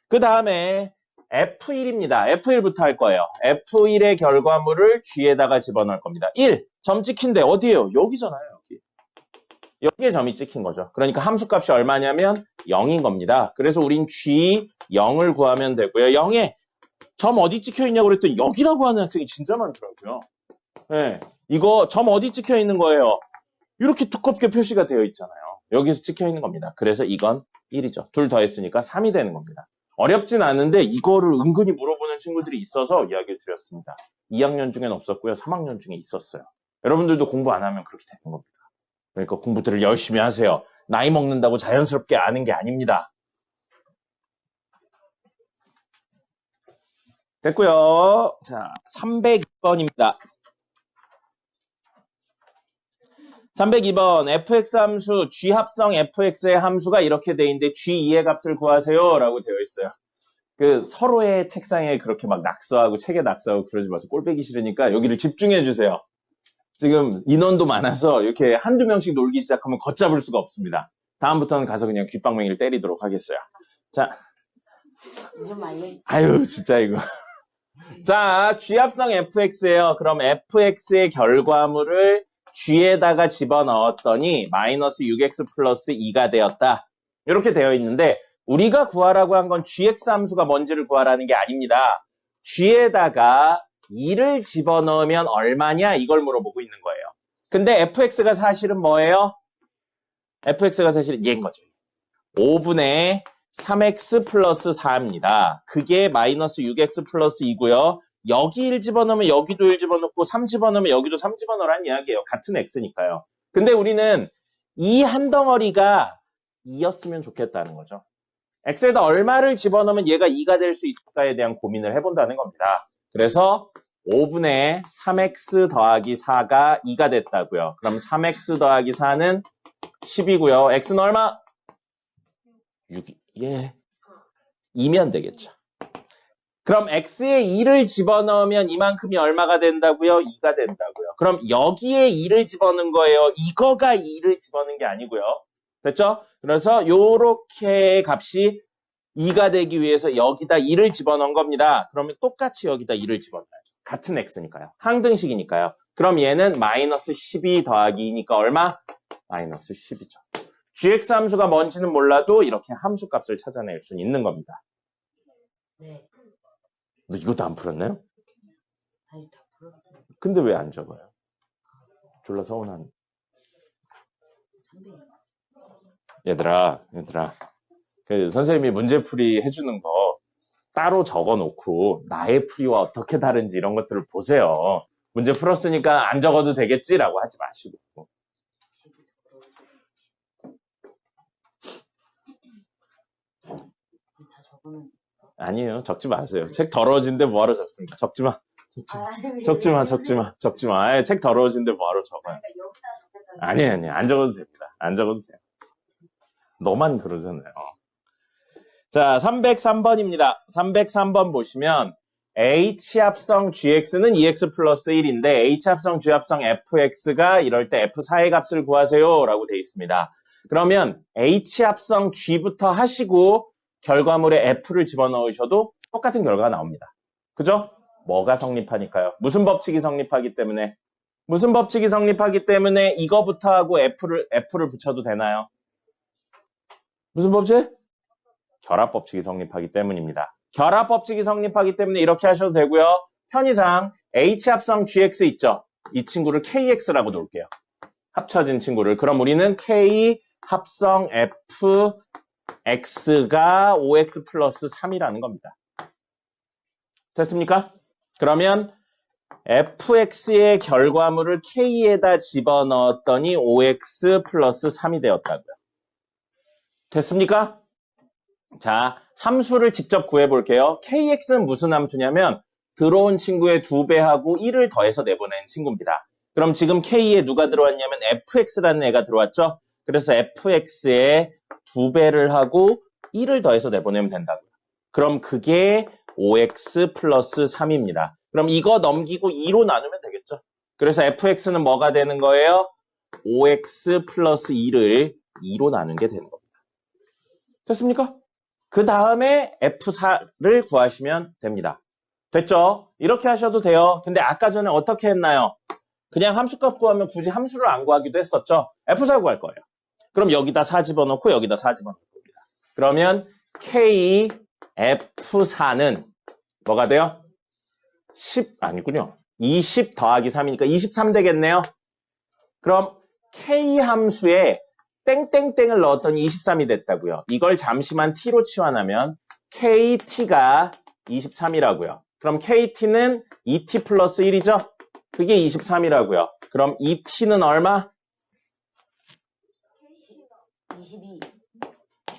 그 다음에 F1입니다. F1부터 할 거예요. F1의 결과물을 G에다가 집어넣을 겁니다. 1, 점 찍힌데 어디예요? 여기잖아요. 여기. 여기에 점이 찍힌 거죠. 그러니까 함수값이 얼마냐면 0인 겁니다. 그래서 우린 G 0을 구하면 되고요. 0에 점 어디 찍혀 있냐고 그랬더니 여기라고 하는 학생이 진짜 많더라고요. 네, 이거 점 어디 찍혀 있는 거예요? 이렇게 두껍게 표시가 되어 있잖아요. 여기서 찍혀 있는 겁니다. 그래서 이건 1이죠. 둘 더했으니까 3이 되는 겁니다. 어렵진 않은데 이거를 은근히 물어보는 친구들이 있어서 이야기를 드렸습니다. 2학년 중엔 없었고요. 3학년 중에 있었어요. 여러분들도 공부 안 하면 그렇게 되는 겁니다. 그러니까 공부들을 열심히 하세요. 나이 먹는다고 자연스럽게 아는 게 아닙니다. 됐고요. 자, 302번입니다. 302번 fx 함수 g 합성 fx의 함수가 이렇게 돼 있는데 g2의 값을 구하세요 라고 되어 있어요. 그 서로의 책상에 그렇게 막 낙서하고 책에 낙서하고 그러지 마세요. 꼴배기 싫으니까 여기를 집중해 주세요. 지금 인원도 많아서 이렇게 한두 명씩 놀기 시작하면 걷잡을 수가 없습니다. 다음부터는 가서 그냥 귓방맹이를 때리도록 하겠어요. 자, 아유 진짜 이거. 자, g 합성 fx예요. 그럼 fx의 결과물을 g에다가 집어넣었더니 마이너스 6x 플러스 2가 되었다. 이렇게 되어 있는데 우리가 구하라고 한 건 gx 함수가 뭔지를 구하라는 게 아닙니다. g에다가 2를 집어넣으면 얼마냐 이걸 물어보고 있는 거예요. 근데 fx가 사실은 뭐예요? fx가 사실은 얘인 거죠. 5분의 3x 플러스 4입니다. 그게 마이너스 6x 플러스 2고요. 여기 1 집어넣으면 여기도 1 집어넣고 3 집어넣으면 여기도 3 집어넣으라는 이야기예요. 같은 x니까요. 근데 우리는 이 한 덩어리가 2였으면 좋겠다는 거죠. x에다 얼마를 집어넣으면 얘가 2가 될 수 있을까에 대한 고민을 해본다는 겁니다. 그래서 5분의 3x 더하기 4가 2가 됐다고요. 그럼 3x 더하기 4는 10이고요. x는 얼마? 6이. 예. 2면 되겠죠. 그럼 x에 2를 집어넣으면 이만큼이 얼마가 된다고요? 2가 된다고요. 그럼 여기에 2를 집어넣은 거예요. 이거가 2를 집어넣은 게 아니고요. 됐죠? 그래서 요렇게 값이 2가 되기 위해서 여기다 2를 집어넣은 겁니다. 그러면 똑같이 여기다 2를 집어넣어야죠. 같은 x니까요. 항등식이니까요. 그럼 얘는 마이너스 12 더하기 2니까 얼마? 마이너스 10이죠. gx 함수가 뭔지는 몰라도 이렇게 함수 값을 찾아낼 수 있는 겁니다. 네. 너 이것도 안 풀었나요? 아니, 다 풀었어요. 근데 왜 안 적어요? 졸라 서운한. 얘들아. 그 선생님이 문제풀이 해주는 거 따로 적어놓고 나의 풀이와 어떻게 다른지 이런 것들을 보세요. 문제 풀었으니까 안 적어도 되겠지라고 하지 마시고. 다 적으면 아니에요. 적지 마세요. 책 더러워진데 뭐하러 적습니까? 적지 마. 적지 마. 아예 책 더러워진데 뭐하러 적어요. 그러니까 여기다 적겠다는 아니. 안 적어도 됩니다. 안 적어도 돼요. 너만 그러잖아요. 자, 303번입니다. 303번 보시면 H합성 GX는 2X 플러스 1인데 H합성 G합성 FX가 이럴 때 F4의 값을 구하세요 라고 되어 있습니다. 그러면 H합성 G부터 하시고 결과물에 F를 집어넣으셔도 똑같은 결과가 나옵니다. 그죠? 뭐가 성립하니까요? 무슨 법칙이 성립하기 때문에? 무슨 법칙이 성립하기 때문에 이거부터 하고 F를 붙여도 되나요? 무슨 법칙? 결합법칙이 성립하기 때문입니다. 결합법칙이 성립하기 때문에 이렇게 하셔도 되고요. 편의상 H합성 GX 있죠? 이 친구를 KX라고 놓을게요. 합쳐진 친구를. 그럼 우리는 K 합성 FX가 5X 플러스 3이라는 겁니다. 됐습니까? 그러면 FX의 결과물을 K에다 집어넣었더니 5X 플러스 3이 되었다고요. 됐습니까? 자, 함수를 직접 구해볼게요. KX는 무슨 함수냐면 들어온 친구의 2배하고 1을 더해서 내보낸 친구입니다. 그럼 지금 K에 누가 들어왔냐면 FX라는 애가 들어왔죠? 그래서 FX에 2배를 하고 1을 더해서 내보내면 된다고요. 그럼 그게 5X 플러스 3입니다. 그럼 이거 넘기고 2로 나누면 되겠죠? 그래서 fx는 뭐가 되는 거예요? 5x 플러스 2를 2로 나눈 게 되는 겁니다. 됐습니까? 그 다음에 f4를 구하시면 됩니다. 됐죠? 이렇게 하셔도 돼요. 근데 아까 전에 어떻게 했나요? 그냥 함수값 구하면 굳이 함수를 안 구하기도 했었죠? f4 구할 거예요. 그럼 여기다 4 집어넣고 여기다 4 집어넣을 겁니다. 그러면 k f4는 뭐가 돼요? 10 아니군요. 20 더하기 3이니까 23 되겠네요. 그럼 k 함수에 땡땡땡을 넣었더니 23이 됐다고요. 이걸 잠시만 t로 치환하면 kt가 23이라고요. 그럼 kt는 2t 플러스 1이죠? 그게 23이라고요. 그럼 2t는 얼마? 22.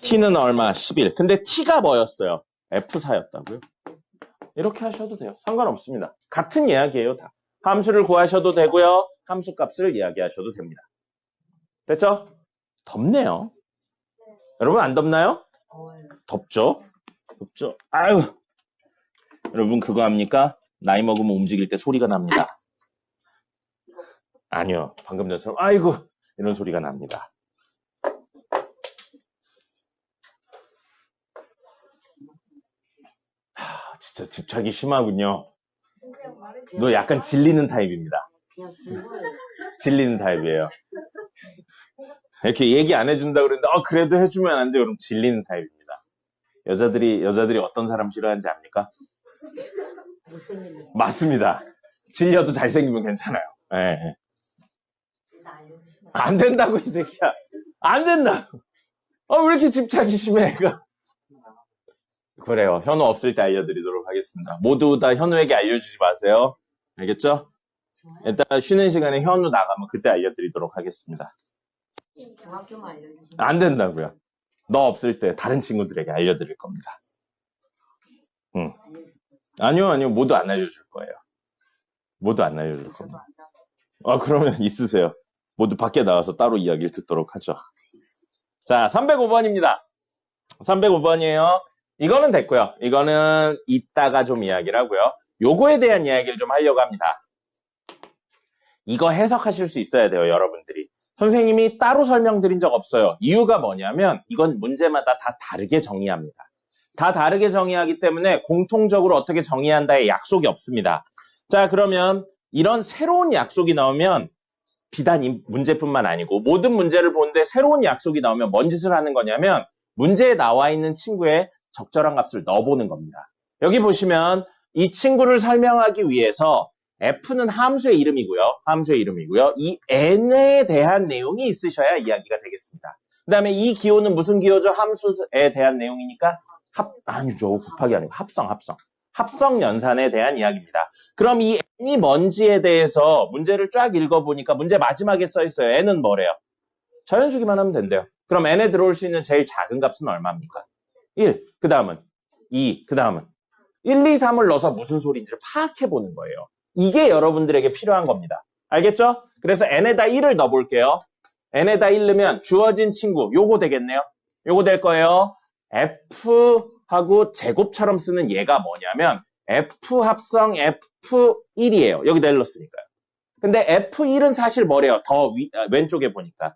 t는 얼마? 11. 근데 t가 뭐였어요? f4였다고요. 이렇게 하셔도 돼요. 상관없습니다. 같은 이야기예요, 다. 함수를 구하셔도 되고요. 함수 값을 이야기하셔도 됩니다. 됐죠? 덥네요. 여러분 안 덥나요? 덥죠? 덥죠? 아유. 여러분 그거 합니까? 나이 먹으면 움직일 때 소리가 납니다. 아니요. 방금 전처럼 아이고 이런 소리가 납니다. 진짜 집착이 심하군요. 그냥 말해. 너 약간 질리는 타입입니다. 그냥 궁금해. 질리는 타입이에요. 이렇게 얘기 안 해준다 그랬는데 그래도 해주면 안 돼요. 그럼 질리는 타입입니다. 여자들이 어떤 사람 싫어하는지 압니까? 못생긴 거. 맞습니다. 질려도 잘생기면 괜찮아요. 예. 일단 알려주시면. 안 된다고 이 새끼야. 안 된다. 왜 이렇게 집착이 심해 얘가. 그래요. 현우 없을 때 알려드리도록 하겠습니다. 모두 다 현우에게 알려주지 마세요. 알겠죠? 좋아요. 일단 쉬는 시간에 현우 나가면 그때 알려드리도록 하겠습니다. 중학교만 알려주시면. 안 된다고요. 너 없을 때 다른 친구들에게 알려드릴 겁니다. 응. 아니요. 모두 안 알려줄 거예요. 모두 안 알려줄 저도 겁니다. 안다고. 그러면 있으세요. 모두 밖에 나와서 따로 이야기를 듣도록 하죠. 자, 305번입니다. 305번이에요. 이거는 됐고요. 이거는 이따가 좀 이야기를 하고요. 요거에 대한 이야기를 좀 하려고 합니다. 이거 해석하실 수 있어야 돼요, 여러분들이. 선생님이 따로 설명드린 적 없어요. 이유가 뭐냐면 이건 문제마다 다 다르게 정의합니다. 다 다르게 정의하기 때문에 공통적으로 어떻게 정의한다의 약속이 없습니다. 자, 그러면 이런 새로운 약속이 나오면 비단 이 문제뿐만 아니고 모든 문제를 보는데 새로운 약속이 나오면 뭔 짓을 하는 거냐면 문제에 나와 있는 친구의 적절한 값을 넣어보는 겁니다. 여기 보시면 이 친구를 설명하기 위해서 f는 함수의 이름이고요. 함수의 이름이고요. 이 n에 대한 내용이 있으셔야 이야기가 되겠습니다. 그 다음에 이 기호는 무슨 기호죠? 함수에 대한 내용이니까 아니죠. 곱하기 아니고 합성 연산에 대한 이야기입니다. 그럼 이 n이 뭔지에 대해서 문제를 쫙 읽어보니까 문제 마지막에 써 있어요. n은 뭐래요? 자연수기만 하면 된대요. 그럼 n에 들어올 수 있는 제일 작은 값은 얼마입니까? 1, 그 다음은 2, 그 다음은 1, 2, 3을 넣어서 무슨 소리인지를 파악해보는 거예요. 이게 여러분들에게 필요한 겁니다. 알겠죠? 그래서 n에다 1을 넣어볼게요. n에다 1 넣으면 주어진 친구 요거 되겠네요. 요거 될 거예요. f하고 제곱처럼 쓰는 얘가 뭐냐면 f 합성 f1이에요. 여기다 1 넣었으니까요. 근데 f1은 사실 뭐래요? 더 왼쪽에 보니까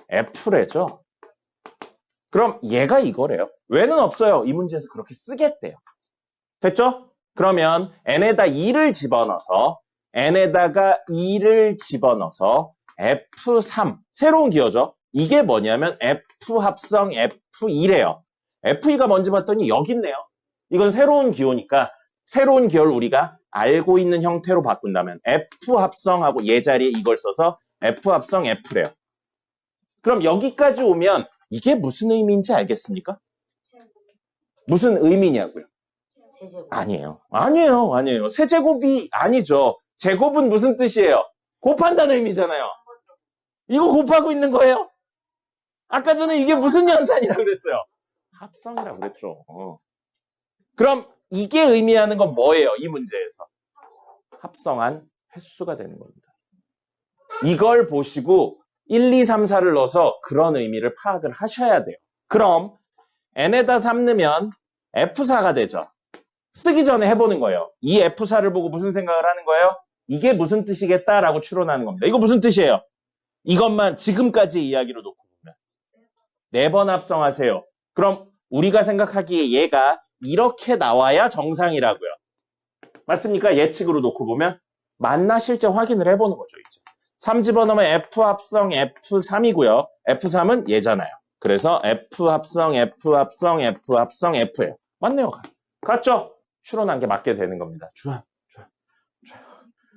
f래죠. 그럼 얘가 이거래요. 왜는 없어요. 이 문제에서 그렇게 쓰겠대요. 됐죠? 그러면 n에다 2를 집어넣어서 n에다가 2를 집어넣어서 f3 새로운 기호죠. 이게 뭐냐면 f 합성 f2래요. f2가 뭔지 봤더니 여기 있네요. 이건 새로운 기호니까 새로운 기호를 우리가 알고 있는 형태로 바꾼다면 f 합성하고 얘 자리에 이걸 써서 f 합성 f래요. 그럼 여기까지 오면 이게 무슨 의미인지 알겠습니까? 무슨 의미냐고요? 세제곱. 아니에요. 세제곱이 아니죠. 제곱은 무슨 뜻이에요? 곱한다는 의미잖아요. 이거 곱하고 있는 거예요? 아까 전에 이게 무슨 연산이라고 그랬어요? 합성이라고 그랬죠. 그럼 이게 의미하는 건 뭐예요? 이 문제에서. 합성한 횟수가 되는 겁니다. 이걸 보시고 1, 2, 3, 4를 넣어서 그런 의미를 파악을 하셔야 돼요. 그럼 n에다 3 넣으면 F4가 되죠. 쓰기 전에 해보는 거예요. 이 F4를 보고 무슨 생각을 하는 거예요? 이게 무슨 뜻이겠다라고 추론하는 겁니다. 이거 무슨 뜻이에요? 이것만 지금까지 이야기로 놓고 보면 4번 합성하세요. 그럼 우리가 생각하기에 얘가 이렇게 나와야 정상이라고요. 맞습니까? 예측으로 놓고 보면 맞나 실제 확인을 해보는 거죠. 이제 3 집어넣으면 F 합성 F3이고요. F3은 얘잖아요. 그래서 F 합성 F 합성 F 합성 F예요. 맞네요. 같죠? 추론한 게 맞게 되는 겁니다. 좋아.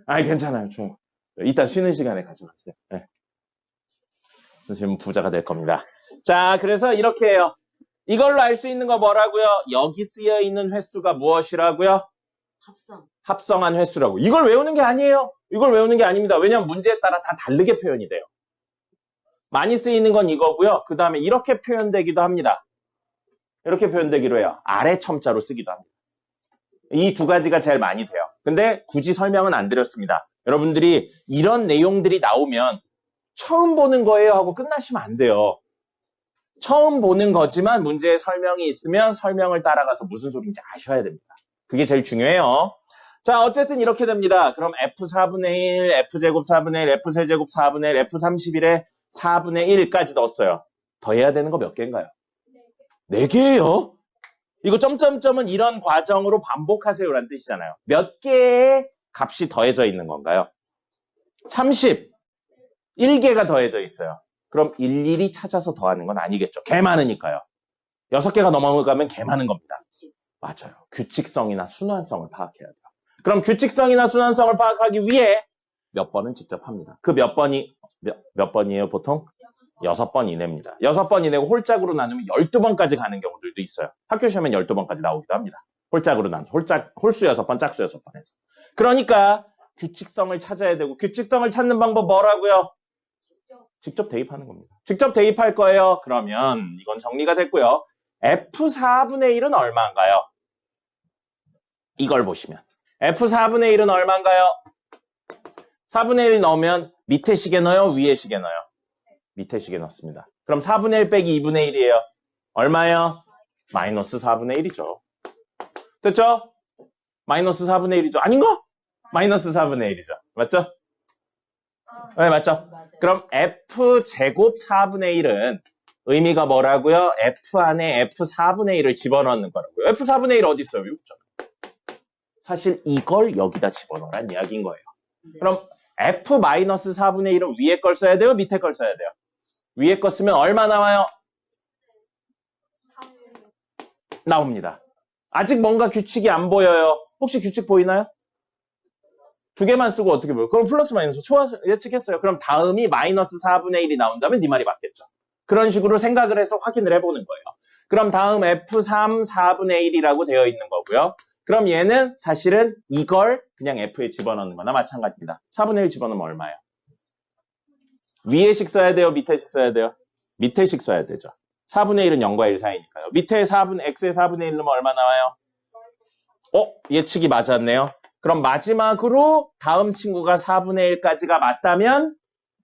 아니 괜찮아요. 좋아. 이따 쉬는 시간에 가지 마세요. 네. 지금 부자가 될 겁니다. 자, 그래서 이렇게 해요. 이걸로 알 수 있는 거 뭐라고요? 여기 쓰여 있는 횟수가 무엇이라고요? 합성한 횟수라고. 이걸 외우는 게 아니에요. 이걸 외우는 게 아닙니다. 왜냐하면 문제에 따라 다 다르게 표현이 돼요. 많이 쓰이는 건 이거고요. 그 다음에 이렇게 표현되기도 합니다. 이렇게 표현되기로 해요. 아래 첨자로 쓰기도 합니다. 이 두 가지가 제일 많이 돼요. 근데 굳이 설명은 안 드렸습니다. 여러분들이 이런 내용들이 나오면 처음 보는 거예요 하고 끝나시면 안 돼요. 처음 보는 거지만 문제에 설명이 있으면 설명을 따라가서 무슨 소리인지 아셔야 됩니다. 그게 제일 중요해요. 자, 어쨌든 이렇게 됩니다. 그럼 F4분의 1, F제곱 4분의 1, F세제곱 4분의 1, F31에 4분의 1까지 넣었어요. 더해야 되는 거 몇 개인가요? 4개예요? 이거 점점점은 이런 과정으로 반복하세요라는 뜻이잖아요. 몇 개의 값이 더해져 있는 건가요? 30. 1개가 더해져 있어요. 그럼 일일이 찾아서 더하는 건 아니겠죠. 개 많으니까요. 6개가 넘어가면 개 많은 겁니다. 맞아요. 규칙성이나 순환성을 파악해야 돼요. 그럼 규칙성이나 순환성을 파악하기 위해 몇 번은 직접 합니다. 그 몇 번이에요, 보통? 6번 이내입니다. 6번 이내고 홀짝으로 나누면 12번까지 가는 경우들도 있어요. 학교 시험엔 12번까지 나오기도 합니다. 홀짝으로 나누면 홀수 6번, 짝수 6번 해서. 그러니까 규칙성을 찾아야 되고 규칙성을 찾는 방법 뭐라고요? 직접 대입하는 겁니다. 직접 대입할 거예요. 그러면 이건 정리가 됐고요. F4분의 1은 얼마인가요? 이걸 보시면 F4분의 1은 얼마인가요? 4분의 1 넣으면 밑에 시계 넣어요? 위에 시계 넣어요? 밑에 시계 넣습니다. 그럼 4분의 1 빼기 2분의 1이에요. 얼마예요? 마이너스 4분의 1이죠. 됐죠? 마이너스 4분의 1이죠. 아닌가? 마이너스 4분의 1이죠. 맞죠? 네, 맞죠? 그럼 F제곱 4분의 1은 의미가 뭐라고요? F 안에 F4분의 1을 집어넣는 거라고요. F4분의 1 어디 있어요? 여기 있잖아요. 사실 이걸 여기다 집어넣으란 이야기인 거예요. 그럼 F-4분의 1은 위에 걸 써야 돼요? 밑에 걸 써야 돼요? 위에 거 쓰면 얼마 나와요? 나옵니다. 아직 뭔가 규칙이 안 보여요. 혹시 규칙 보이나요? 2개만 쓰고 어떻게 보여요? 그럼 플러스 마이너스 예측했어요. 그럼 다음이 마이너스 4분의 1이 나온다면 네 말이 맞겠죠. 그런 식으로 생각을 해서 확인을 해보는 거예요. 그럼 다음 F3 4분의 1이라고 되어 있는 거고요. 그럼 얘는 사실은 이걸 그냥 F에 집어넣는 거나 마찬가지입니다. 4분의 1 집어넣으면 얼마예요? 위에식 써야 돼요? 밑에식 써야 돼요? 밑에식 써야 되죠. 4분의 1은 0과 1 사이니까요. 밑에 X의 4분의 1 넣으면 얼마 나와요? 예측이 맞았네요. 그럼 마지막으로 다음 친구가 4분의 1까지가 맞다면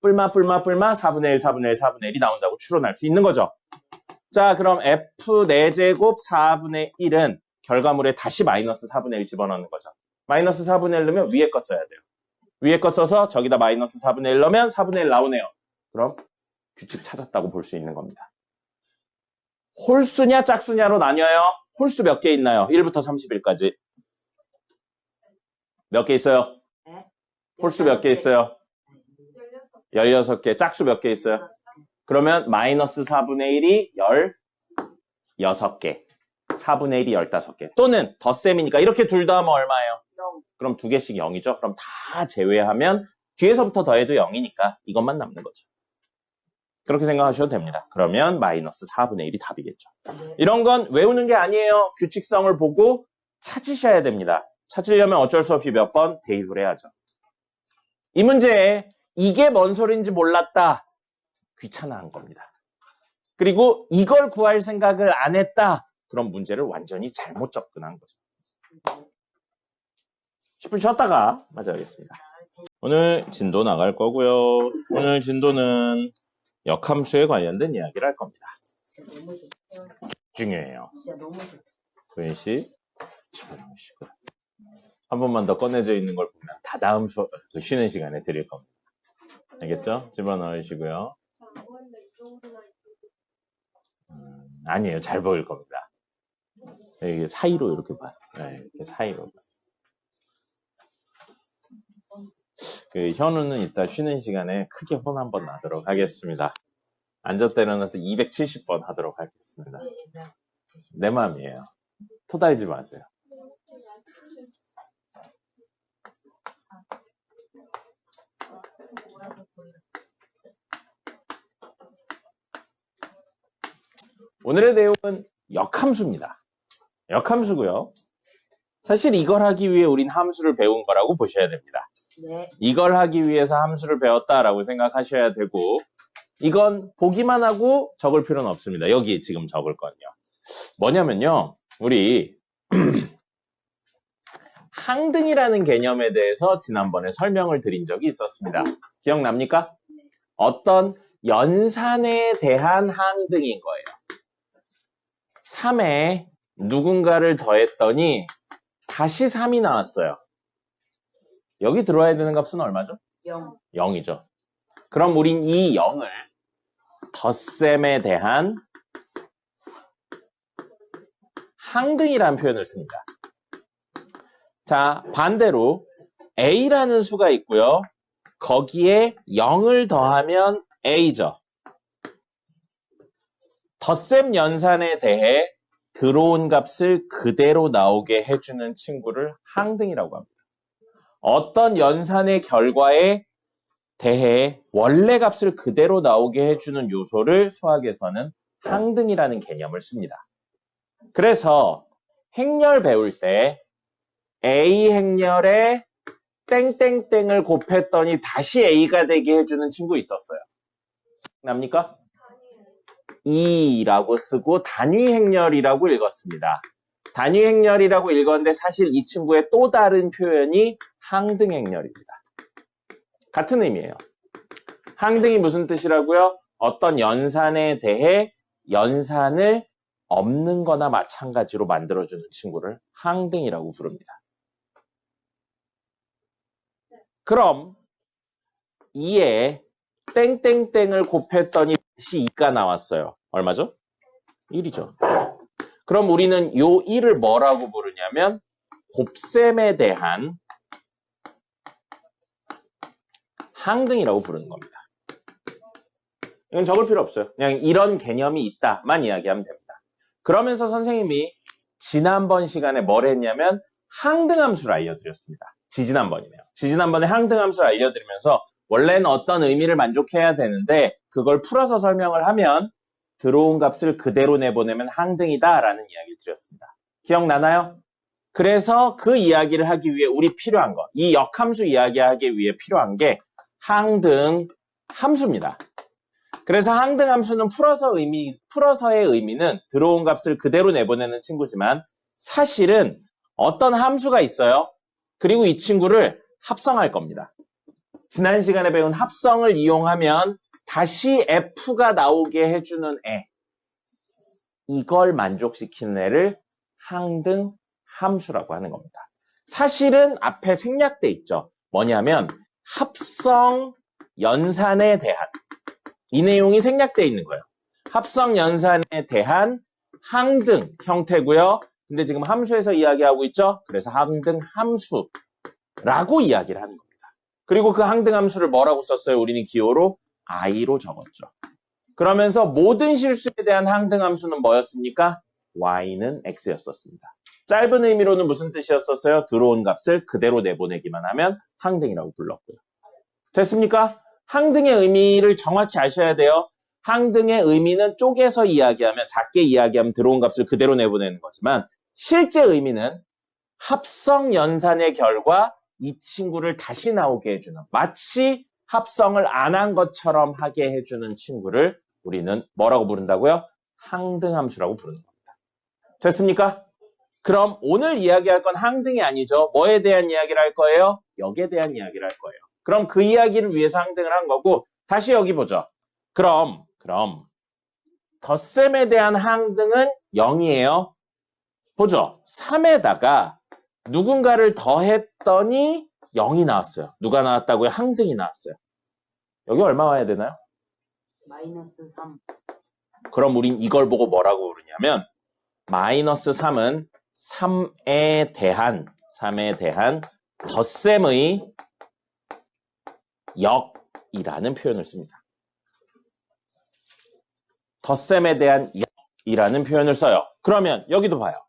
뿔마 4분의 1, 4분의 1, 4분의 1이 나온다고 추론할 수 있는 거죠. 자, 그럼 F4제곱 4분의 1은 결과물에 다시 마이너스 4분의 1 집어넣는 거죠. 마이너스 4분의 1 넣으면 위에 거 써야 돼요. 위에 거 써서 저기다 마이너스 4분의 1 넣으면 4분의 1 나오네요. 그럼 규칙 찾았다고 볼 수 있는 겁니다. 홀수냐 짝수냐로 나뉘어요. 홀수 몇 개 있나요? 1부터 30일까지. 몇 개 있어요? 홀수 몇 개 있어요? 16개. 짝수 몇 개 있어요? 그러면 마이너스 4분의 1이 16개. 4분의 1이 15개. 또는 덧셈이니까 이렇게 둘 다 하면 얼마예요? 0. 그럼 2개씩 0이죠. 그럼 다 제외하면 뒤에서부터 더해도 0이니까 이것만 남는 거죠. 그렇게 생각하셔도 됩니다. 그러면 마이너스 4분의 1이 답이겠죠. 이런 건 외우는 게 아니에요. 규칙성을 보고 찾으셔야 됩니다. 찾으려면 어쩔 수 없이 몇 번 대입을 해야죠. 이 문제에 이게 뭔 소리인지 몰랐다. 귀찮아한 겁니다. 그리고 이걸 구할 생각을 안 했다. 그럼 문제를 완전히 잘못 접근한 거죠. 10분 쉬었다가 맞아야겠습니다. 오늘 진도 나갈 거고요. 오늘 진도는 역함수에 관련된 이야기를 할 겁니다. 진짜 너무 좋다. 중요해요. 진짜 너무 좋다. 도현 씨, 집어넣으시고. 한 번만 더 꺼내져 있는 걸 보면 다 다음 쉬는 시간에 드릴 겁니다. 알겠죠? 집어넣으시고요. 아니에요. 잘 보일 겁니다. 이게 사이로 이렇게 봐요. 네, 이렇게 사이로. 그 현우는 이따 쉬는 시간에 크게 혼 한번 나도록 하겠습니다. 앉았다 일어났다 270번 하도록 하겠습니다. 내 마음이에요. 토달지 마세요. 오늘의 내용은 역함수입니다. 역함수고요. 사실 이걸 하기 위해 우린 함수를 배운 거라고 보셔야 됩니다. 네. 이걸 하기 위해서 함수를 배웠다라고 생각하셔야 되고 이건 보기만 하고 적을 필요는 없습니다. 여기 지금 적을 건요. 뭐냐면요. 우리 항등이라는 개념에 대해서 지난번에 설명을 드린 적이 있었습니다. 기억납니까? 어떤 연산에 대한 항등인 거예요. 3에 누군가를 더했더니 다시 3이 나왔어요. 여기 들어와야 되는 값은 얼마죠? 0. 0이죠. 그럼 우린 이 0을 덧셈에 대한 항등이라는 표현을 씁니다. 자, 반대로 A라는 수가 있고요. 거기에 0을 더하면 A죠. 덧셈 연산에 대해 들어온 값을 그대로 나오게 해주는 친구를 항등이라고 합니다. 어떤 연산의 결과에 대해 원래 값을 그대로 나오게 해주는 요소를 수학에서는 항등이라는 개념을 씁니다. 그래서 행렬 배울 때 A 행렬에 땡땡땡을 곱했더니 다시 A가 되게 해주는 친구 있었어요. 납니까? 2라고 쓰고 단위 행렬이라고 읽었습니다. 단위 행렬이라고 읽었는데 사실 이 친구의 또 다른 표현이 항등 행렬입니다. 같은 의미예요. 항등이 무슨 뜻이라고요? 어떤 연산에 대해 연산을 없는 거나 마찬가지로 만들어주는 친구를 항등이라고 부릅니다. 그럼 2에 땡땡땡을 곱했더니 다시 2가 나왔어요. 얼마죠? 1이죠. 그럼 우리는 요 1을 뭐라고 부르냐면 곱셈에 대한 항등이라고 부르는 겁니다. 이건 적을 필요 없어요. 그냥 이런 개념이 있다만 이야기하면 됩니다. 그러면서 선생님이 지난번 시간에 뭘 했냐면 항등함수를 알려드렸습니다. 지지난번에 항등함수를 알려드리면서 원래는 어떤 의미를 만족해야 되는데 그걸 풀어서 설명을 하면 들어온 값을 그대로 내보내면 항등이다라는 이야기를 드렸습니다. 기억나나요? 그래서 그 이야기를 하기 위해 우리 필요한 거, 이 역함수 이야기하기 위해 필요한 게 항등 함수입니다. 그래서 항등 함수는 풀어서의 의미는 들어온 값을 그대로 내보내는 친구지만 사실은 어떤 함수가 있어요. 그리고 이 친구를 합성할 겁니다. 지난 시간에 배운 합성을 이용하면 다시 F가 나오게 해주는 애. 이걸 만족시키는 애를 항등 함수라고 하는 겁니다. 사실은 앞에 생략돼 있죠. 뭐냐면 합성 연산에 대한 이 내용이 생략돼 있는 거예요. 합성 연산에 대한 항등 형태고요. 근데 지금 함수에서 이야기하고 있죠. 그래서 항등 함수라고 이야기를 하는 겁니다. 그리고 그 항등 함수를 뭐라고 썼어요? 우리는 기호로 i로 적었죠. 그러면서 모든 실수에 대한 항등 함수는 뭐였습니까? y는 x였었습니다. 짧은 의미로는 무슨 뜻이었었어요? 들어온 값을 그대로 내보내기만 하면 항등이라고 불렀고요. 됐습니까? 항등의 의미를 정확히 아셔야 돼요. 항등의 의미는 쪼개서 이야기하면, 작게 이야기하면 들어온 값을 그대로 내보내는 거지만 실제 의미는 합성 연산의 결과 이 친구를 다시 나오게 해주는, 마치 합성을 안 한 것처럼 하게 해주는 친구를 우리는 뭐라고 부른다고요? 항등함수라고 부르는 겁니다. 됐습니까? 그럼 오늘 이야기할 건 항등이 아니죠. 뭐에 대한 이야기를 할 거예요? 역에 대한 이야기를 할 거예요. 그럼 그 이야기를 위해서 항등을 한 거고, 다시 여기 보죠. 그럼 덧셈에 대한 항등은 0이에요. 보죠. 3에다가 누군가를 더했더니 0이 나왔어요. 누가 나왔다고요? 항등이 나왔어요. 여기 얼마 와야 되나요? 마이너스 3. 그럼 우린 이걸 보고 뭐라고 부르냐면 마이너스 3은 3에 대한 덧셈의 역이라는 표현을 씁니다. 덧셈에 대한 역이라는 표현을 써요. 그러면 여기도 봐요.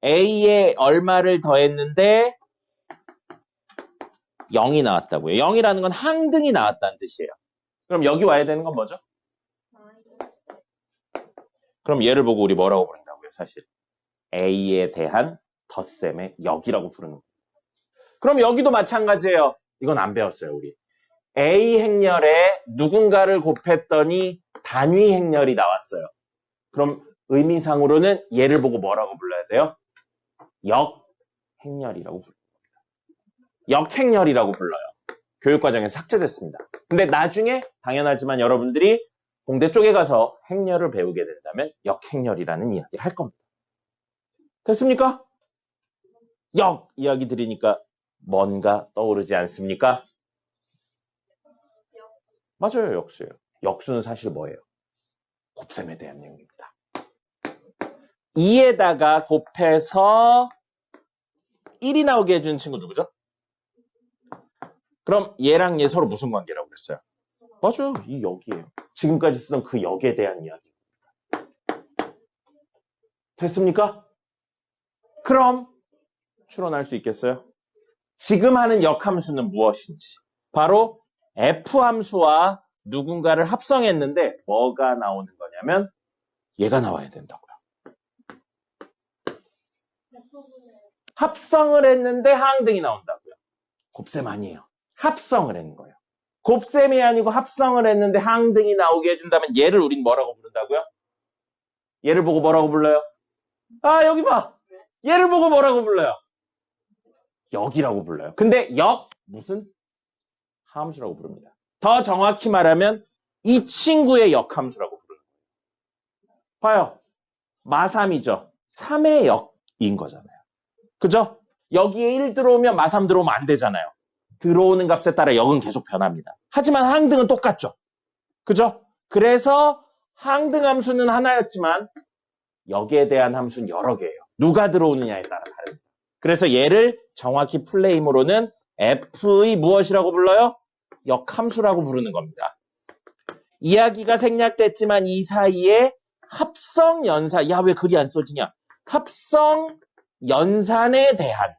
A에 얼마를 더했는데 0이 나왔다고요. 0이라는 건 항등이 나왔다는 뜻이에요. 그럼 여기 와야 되는 건 뭐죠? 그럼 얘를 보고 우리 뭐라고 부른다고요, 사실? A에 대한 덧셈의 역이라고 부르는 거예요. 그럼 여기도 마찬가지예요. 이건 안 배웠어요, 우리. A 행렬에 누군가를 곱했더니 단위 행렬이 나왔어요. 그럼 의미상으로는 얘를 보고 뭐라고 불러야 돼요? 역행렬이라고 불러요. 역행렬이라고 불러요. 교육과정에서 삭제됐습니다. 근데 나중에 당연하지만 여러분들이 공대 쪽에 가서 행렬을 배우게 된다면 역행렬이라는 이야기를 할 겁니다. 됐습니까? 역 이야기 들으니까 뭔가 떠오르지 않습니까? 맞아요, 역수예요. 역수는 사실 뭐예요? 곱셈에 대한 내용입니다. 2에다가 곱해서 1이 나오게 해준 친구 누구죠? 그럼 얘랑 얘 서로 무슨 관계라고 그랬어요? 맞아요, 이 역이에요. 지금까지 쓰던 그 역에 대한 이야기입니다. 됐습니까? 그럼 추론할 수 있겠어요? 지금 하는 역함수는 무엇인지. 바로 F함수와 누군가를 합성했는데 뭐가 나오는 거냐면 얘가 나와야 된다고요. 합성을 했는데 항등이 나온다고요. 곱셈 아니에요. 합성을 했는 거예요. 곱셈이 아니고 합성을 했는데 항등이 나오게 해준다면 얘를 우린 뭐라고 부른다고요? 얘를 보고 뭐라고 불러요? 아, 여기 봐. 얘를 보고 뭐라고 불러요? 역이라고 불러요. 근데 역 무슨? 함수라고 부릅니다. 더 정확히 말하면 이 친구의 역함수라고 부르는 거예요. 봐요. 마3이죠. 3의 역인 거잖아요. 그죠? 여기에 1 들어오면 마3 들어오면 안 되잖아요. 들어오는 값에 따라 역은 계속 변합니다. 하지만 항등은 똑같죠. 그죠? 그래서 항등 함수는 하나였지만 역에 대한 함수는 여러 개예요. 누가 들어오느냐에 따라 다릅니다. 그래서 얘를 정확히 플레임으로는 F의 무엇이라고 불러요? 역함수라고 부르는 겁니다. 이야기가 생략됐지만 이 사이에 합성연산, 야, 왜 글이 안 써지냐? 합성연산에 대한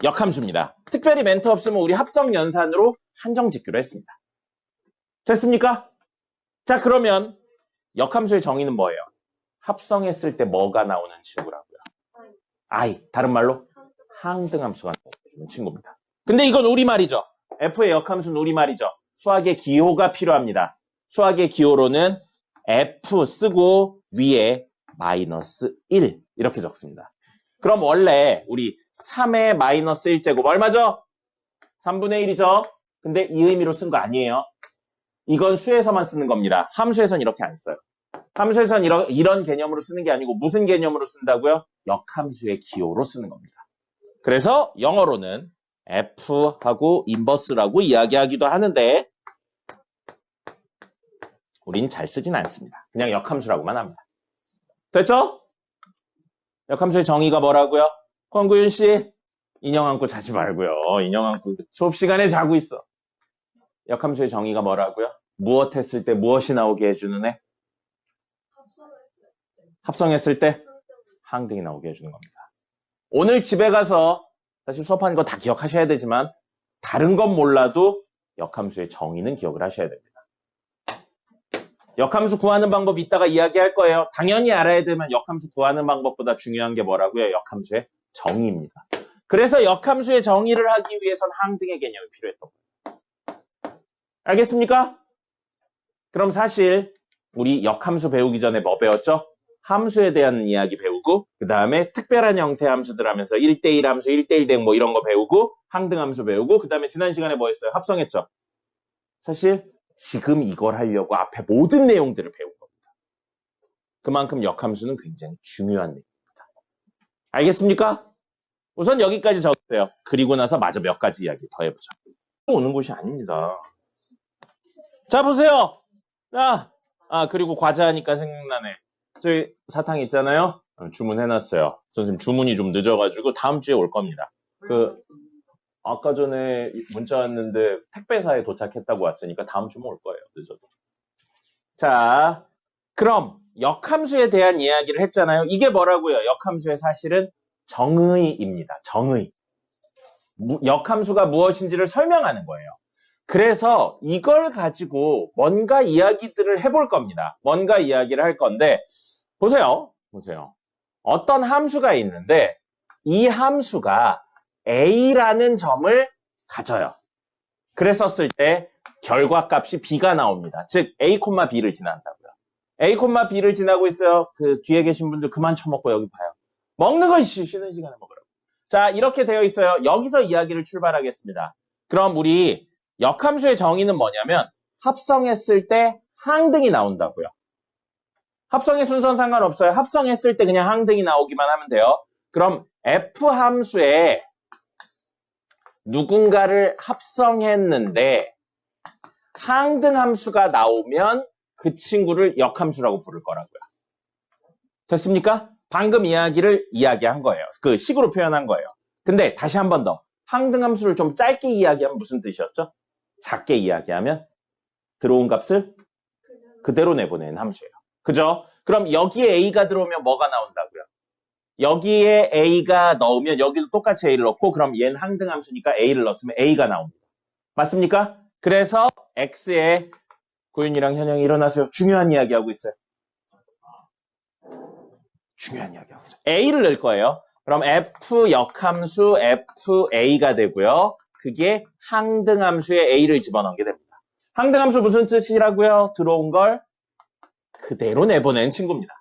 역함수입니다. 특별히 멘트 없으면 우리 합성연산으로 한정 짓기로 했습니다. 됐습니까? 자, 그러면 역함수의 정의는 뭐예요? 합성했을 때 뭐가 나오는 친구라고요? I, 다른 말로 항등함수가 나오는 친구입니다. 근데 이건 우리말이죠. F의 역함수는 우리말이죠. 수학의 기호가 필요합니다. 수학의 기호로는 F 쓰고 위에 마이너스 1 이렇게 적습니다. 그럼 원래 우리 3의 마이너스 1제곱 얼마죠? 3분의 1이죠. 근데 이 의미로 쓴 거 아니에요. 이건 수에서만 쓰는 겁니다. 함수에선 이렇게 안 써요. 함수에선 이런 개념으로 쓰는 게 아니고 무슨 개념으로 쓴다고요? 역함수의 기호로 쓰는 겁니다. 그래서 영어로는 F하고 인버스라고 이야기하기도 하는데 우린 잘 쓰진 않습니다. 그냥 역함수라고만 합니다. 됐죠? 역함수의 정의가 뭐라고요? 권구윤 씨, 인형 안고 자지 말고요. 인형 안고 수업 시간에 자고 있어. 역함수의 정의가 뭐라고요? 무엇 했을 때 무엇이 나오게 해주는 애? 합성했을 때 항등이 나오게 해주는 겁니다. 오늘 집에 가서 사실 수업하는 거 다 기억하셔야 되지만 다른 건 몰라도 역함수의 정의는 기억을 하셔야 됩니다. 역함수 구하는 방법 이따가 이야기할 거예요. 당연히 알아야 되면 역함수 구하는 방법보다 중요한 게 뭐라고요? 역함수의 정의입니다. 그래서 역함수의 정의를 하기 위해선 항등의 개념이 필요했던 거예요. 알겠습니까? 그럼 사실 우리 역함수 배우기 전에 뭐 배웠죠? 함수에 대한 이야기 배우고 그 다음에 특별한 형태의 함수들 하면서 1대1 함수, 1대1 대 뭐 이런 거 배우고 항등 함수 배우고 그 다음에 지난 시간에 뭐 했어요? 합성했죠? 사실 지금 이걸 하려고 앞에 모든 내용들을 배운 겁니다. 그만큼 역함수는 굉장히 중요한 내용입니다. 알겠습니까? 우선 여기까지 적으세요. 그리고 나서 마저 몇 가지 이야기 더 해보죠. 오는 곳이 아닙니다. 자, 보세요. 그리고 과자하니까 생각나네. 저희 사탕 있잖아요. 주문해놨어요. 선생님 주문이 좀 늦어가지고 다음 주에 올 겁니다. 아까 전에 문자 왔는데 택배사에 도착했다고 왔으니까 다음 주면 올 거예요. 늦어도. 자, 그럼 역함수에 대한 이야기를 했잖아요. 이게 뭐라고요? 역함수의 사실은 정의입니다. 정의. 역함수가 무엇인지를 설명하는 거예요. 그래서 이걸 가지고 뭔가 이야기들을 해볼 겁니다. 뭔가 이야기를 할 건데 보세요. 어떤 함수가 있는데 이 함수가 A라는 점을 가져요. 그랬었을 때 결과값이 B가 나옵니다. 즉 A, B를 지난다고요. A, B를 지나고 있어요. 그 뒤에 계신 분들 그만 쳐먹고 여기 봐요. 먹는 거 쉬는 시간에 먹으라고. 자, 이렇게 되어 있어요. 여기서 이야기를 출발하겠습니다. 그럼 우리 역함수의 정의는 뭐냐면 합성했을 때 항등이 나온다고요. 합성의 순서는 상관없어요. 합성했을 때 그냥 항등이 나오기만 하면 돼요. 그럼 F함수에 누군가를 합성했는데 항등 함수가 나오면 그 친구를 역함수라고 부를 거라고요. 됐습니까? 방금 이야기를 이야기한 거예요. 그 식으로 표현한 거예요. 근데 다시 한 번 더. 항등 함수를 좀 짧게 이야기하면 무슨 뜻이었죠? 작게 이야기하면 들어온 값을 그대로 내보내는 함수예요. 그죠? 그럼 여기에 A가 들어오면 뭐가 나온다고요? 여기에 A가 넣으면 여기도 똑같이 A를 넣고 그럼 얘는 항등 함수니까 A를 넣었으면 A가 나옵니다. 맞습니까? 그래서 X에 구윤이랑 현영이 일어나세요. 중요한 이야기 하고 있어요. 중요한 이야기 하고 있어요. A를 넣을 거예요. 그럼 F 역함수 FA가 되고요. 그게 항등함수에 A를 집어넣은 게 됩니다. 항등함수 무슨 뜻이라고요? 들어온 걸 그대로 내보낸 친구입니다.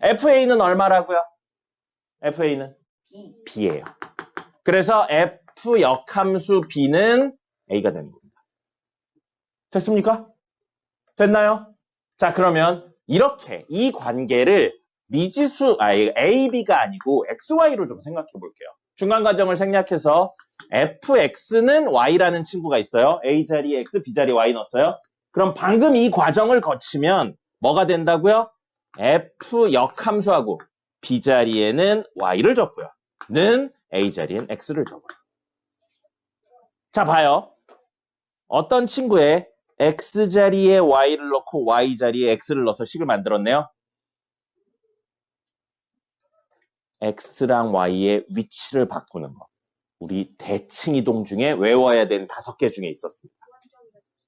FA는 얼마라고요? FA는 B예요. 그래서 F 역함수 B는 A가 되는 겁니다. 됐습니까? 됐나요? 자, 그러면 이렇게 이 관계를 미지수, A, B가 아니고 XY로 좀 생각해 볼게요. 중간 과정을 생략해서 fx는 y라는 친구가 있어요. A 자리에 x, B 자리에 y 넣었어요. 그럼 방금 이 과정을 거치면 뭐가 된다고요? f 역함수하고 B 자리에는 y를 줬고요. 는 A 자리엔 x를 줘버려요. 자, 봐요. 어떤 친구에 x 자리에 y를 넣고 y 자리에 x를 넣어서 식을 만들었네요. x랑 y의 위치를 바꾸는 거. 우리 대칭 이동 중에 외워야 되는 5개 중에 있었습니다.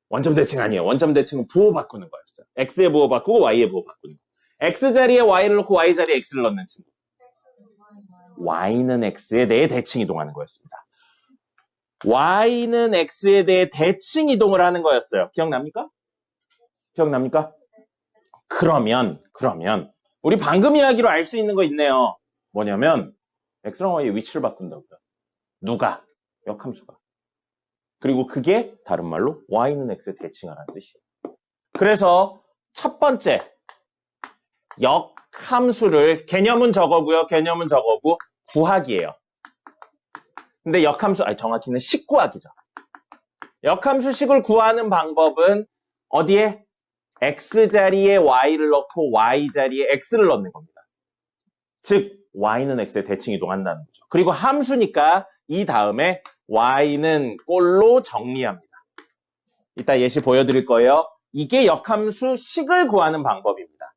원점 대칭 아니에요. 원점 대칭은 부호 바꾸는 거였어요. x의 부호 바꾸고 y의 부호 바꾸는 거. x 자리에 y를 넣고 y 자리에 x를 넣는 친구. y는 x에 대해 대칭 이동하는 거였습니다. y는 x에 대해 대칭 이동을 하는 거였어요. 기억납니까? 기억납니까? 그러면 우리 방금 이야기로 알 수 있는 거 있네요. 뭐냐면 x랑 y의 위치를 바꾼다고요. 누가? 역함수가. 그리고 그게 다른 말로 y는 x에 대칭하라는 뜻이에요. 그래서 첫 번째 역함수를 개념은 저거고요. 개념은 저거고 구하기예요. 근데 역함수, 정확히는 식 구하기죠. 역함수 식을 구하는 방법은 어디에? x 자리에 y를 넣고 y 자리에 x를 넣는 겁니다. 즉 y는 x에 대칭 이동한다는 거죠. 그리고 함수니까 이 다음에 y는 꼴로 정리합니다. 이따 예시 보여드릴 거예요. 이게 역함수 식을 구하는 방법입니다.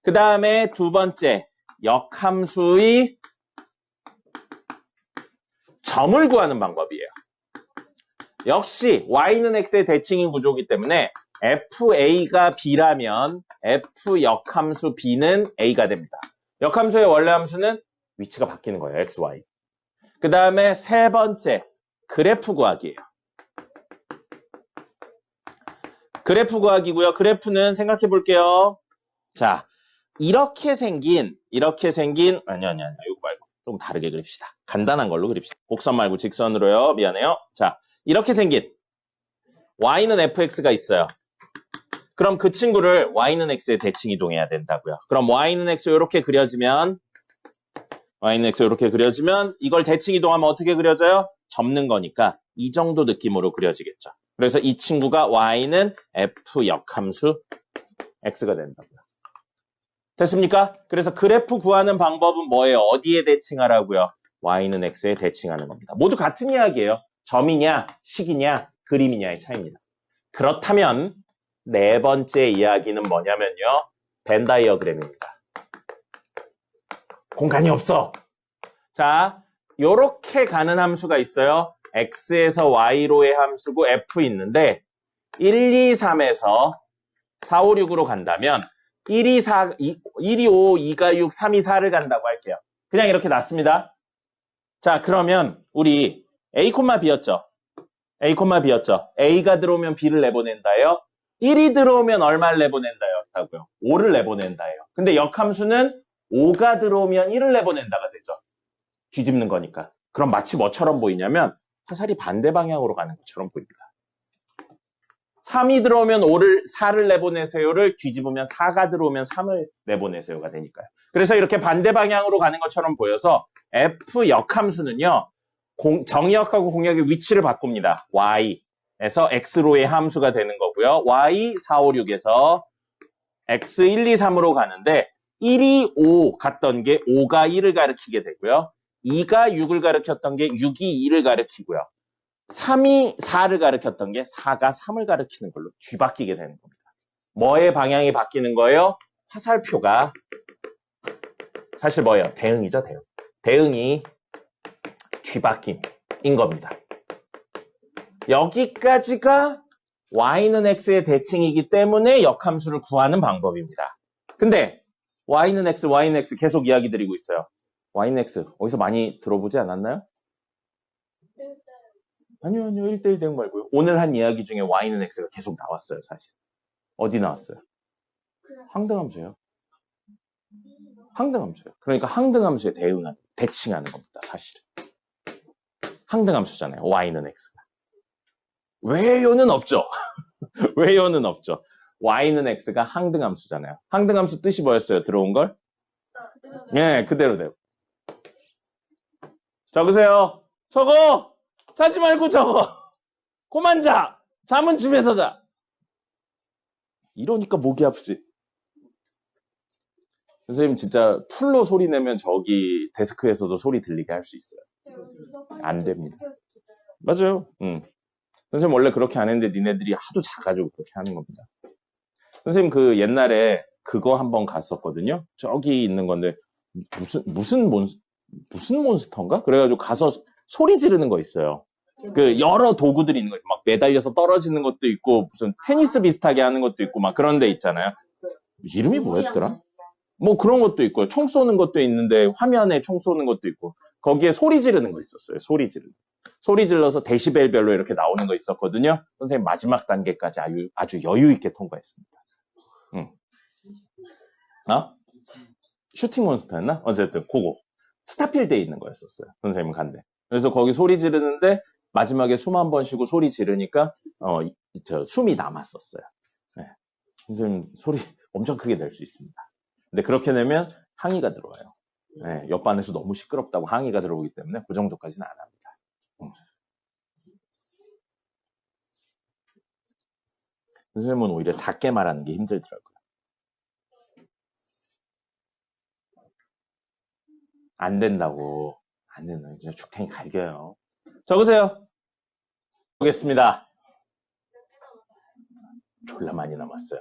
그 다음에 두 번째, 역함수의 점을 구하는 방법이에요. 역시 y는 x의 대칭인 구조이기 때문에 fa가 b라면 f 역함수 b는 a가 됩니다. 역함수의 원래 함수는 위치가 바뀌는 거예요. x, y. 그 다음에 세 번째, 그래프 구하기예요. 그래프 구하기고요. 그래프는 생각해 볼게요. 자, 이렇게 생긴 아니요. 이거 말고 좀 다르게 그립시다. 간단한 걸로 그립시다. 곡선 말고 직선으로요. 미안해요. 자, 이렇게 생긴 y는 fx가 있어요. 그럼 그 친구를 y는 x에 대칭 이동해야 된다고요. 그럼 y는 x 이렇게 그려지면 y는 x 이렇게 그려지면 이걸 대칭 이동하면 어떻게 그려져요? 접는 거니까 이 정도 느낌으로 그려지겠죠. 그래서 이 친구가 y는 f 역함수 x가 된다고요. 됐습니까? 그래서 그래프 구하는 방법은 뭐예요? 어디에 대칭하라고요? y는 x에 대칭하는 겁니다. 모두 같은 이야기예요. 점이냐, 식이냐, 그림이냐의 차이입니다. 그렇다면 네 번째 이야기는 뭐냐면요. 벤 다이어그램입니다. 공간이 없어. 자, 요렇게 가는 함수가 있어요. x에서 y로의 함수고 f 있는데 1, 2, 3에서 4, 5, 6으로 간다면 1, 2, 4, 1, 2, 5, 2가 6, 3, 2, 4를 간다고 할게요. 그냥 이렇게 놨습니다. 자, 그러면 우리 a, b였죠. a, b였죠. a가 들어오면 b를 내보낸다요. 1이 들어오면 얼마를 내보낸다요? 하고요. 5를 내보낸다요. 근데 역함수는 5가 들어오면 1을 내보낸다가 되죠. 뒤집는 거니까. 그럼 마치 뭐처럼 보이냐면 화살이 반대 방향으로 가는 것처럼 보입니다. 3이 들어오면 4를 내보내세요를 뒤집으면 4가 들어오면 3을 내보내세요가 되니까요. 그래서 이렇게 반대 방향으로 가는 것처럼 보여서 f 역함수는요. 정역하고 공역의 위치를 바꿉니다. y에서 x로의 함수가 되는 거고요. y 4, 5, 6에서 x 1, 2, 3으로 가는데 1이 5 갔던 게 5가 1을 가리키게 되고요. 2가 6을 가리켰던 게 6이 2를 가리키고요. 3이 4를 가리켰던 게 4가 3을 가리키는 걸로 뒤바뀌게 되는 겁니다. 뭐의 방향이 바뀌는 거예요? 화살표가 사실 뭐예요? 대응이죠, 대응. 대응이 뒤바뀜인 겁니다. 여기까지가 y는 x의 대칭이기 때문에 역함수를 구하는 방법입니다. 근데 y는 x 계속 이야기 드리고 있어요. y는 x 어디서 많이 들어보지 않았나요? 아니요. 1대1 대응 말고요. 오늘 한 이야기 중에 y는 x가 계속 나왔어요, 사실. 어디 나왔어요? 항등함수예요. 항등함수예요. 그러니까 항등함수에 대칭하는 겁니다, 사실은. 항등함수잖아요, y는 x가. 왜요는 없죠. 왜요는 없죠. y는 x가 항등함수잖아요. 항등함수 뜻이 뭐였어요? 들어온 걸? 네, 그대로 돼요. 적으세요. 적어! 자지 말고 적어. 그만 자. 잠은 집에서 자. 이러니까 목이 아프지. 선생님 진짜 풀로 소리 내면 저기 데스크에서도 소리 들리게 할 수 있어요. 안 됩니다. 맞아요. 선생님 원래 그렇게 안 했는데 니네들이 하도 작아지고 그렇게 하는 겁니다. 선생님 그 옛날에 그거 한번 갔었거든요. 저기 있는 건데 무슨 몬스터인가? 그래가지고 가서 소리 지르는 거 있어요. 그 여러 도구들이 있는 거죠. 막 매달려서 떨어지는 것도 있고 무슨 테니스 비슷하게 하는 것도 있고 막 그런 데 있잖아요. 이름이 뭐였더라? 뭐 그런 것도 있고 총 쏘는 것도 있는데 화면에 총 쏘는 것도 있고 거기에 소리 지르는 거 있었어요. 소리 질러서 데시벨별로 이렇게 나오는 거 있었거든요. 선생님 마지막 단계까지 아주 여유 있게 통과했습니다. 슈팅 몬스터였나? 어쨌든 그거 스타필드에 있는 거였었어요. 선생님 간대. 그래서 거기 소리 지르는데 마지막에 숨 한 번 쉬고 소리 지르니까 숨이 남았었어요. 네. 선생님 소리 엄청 크게 낼 수 있습니다. 근데 그렇게 내면 항의가 들어와요. 네, 옆반에서 너무 시끄럽다고 항의가 들어오기 때문에 그 정도까지는 안 합니다. 선생님은 오히려 작게 말하는 게 힘들더라고요. 안 된다고. 안 된다고. 진짜 죽탱이 갈겨요. 적으세요. 보겠습니다. 졸라 많이 남았어요.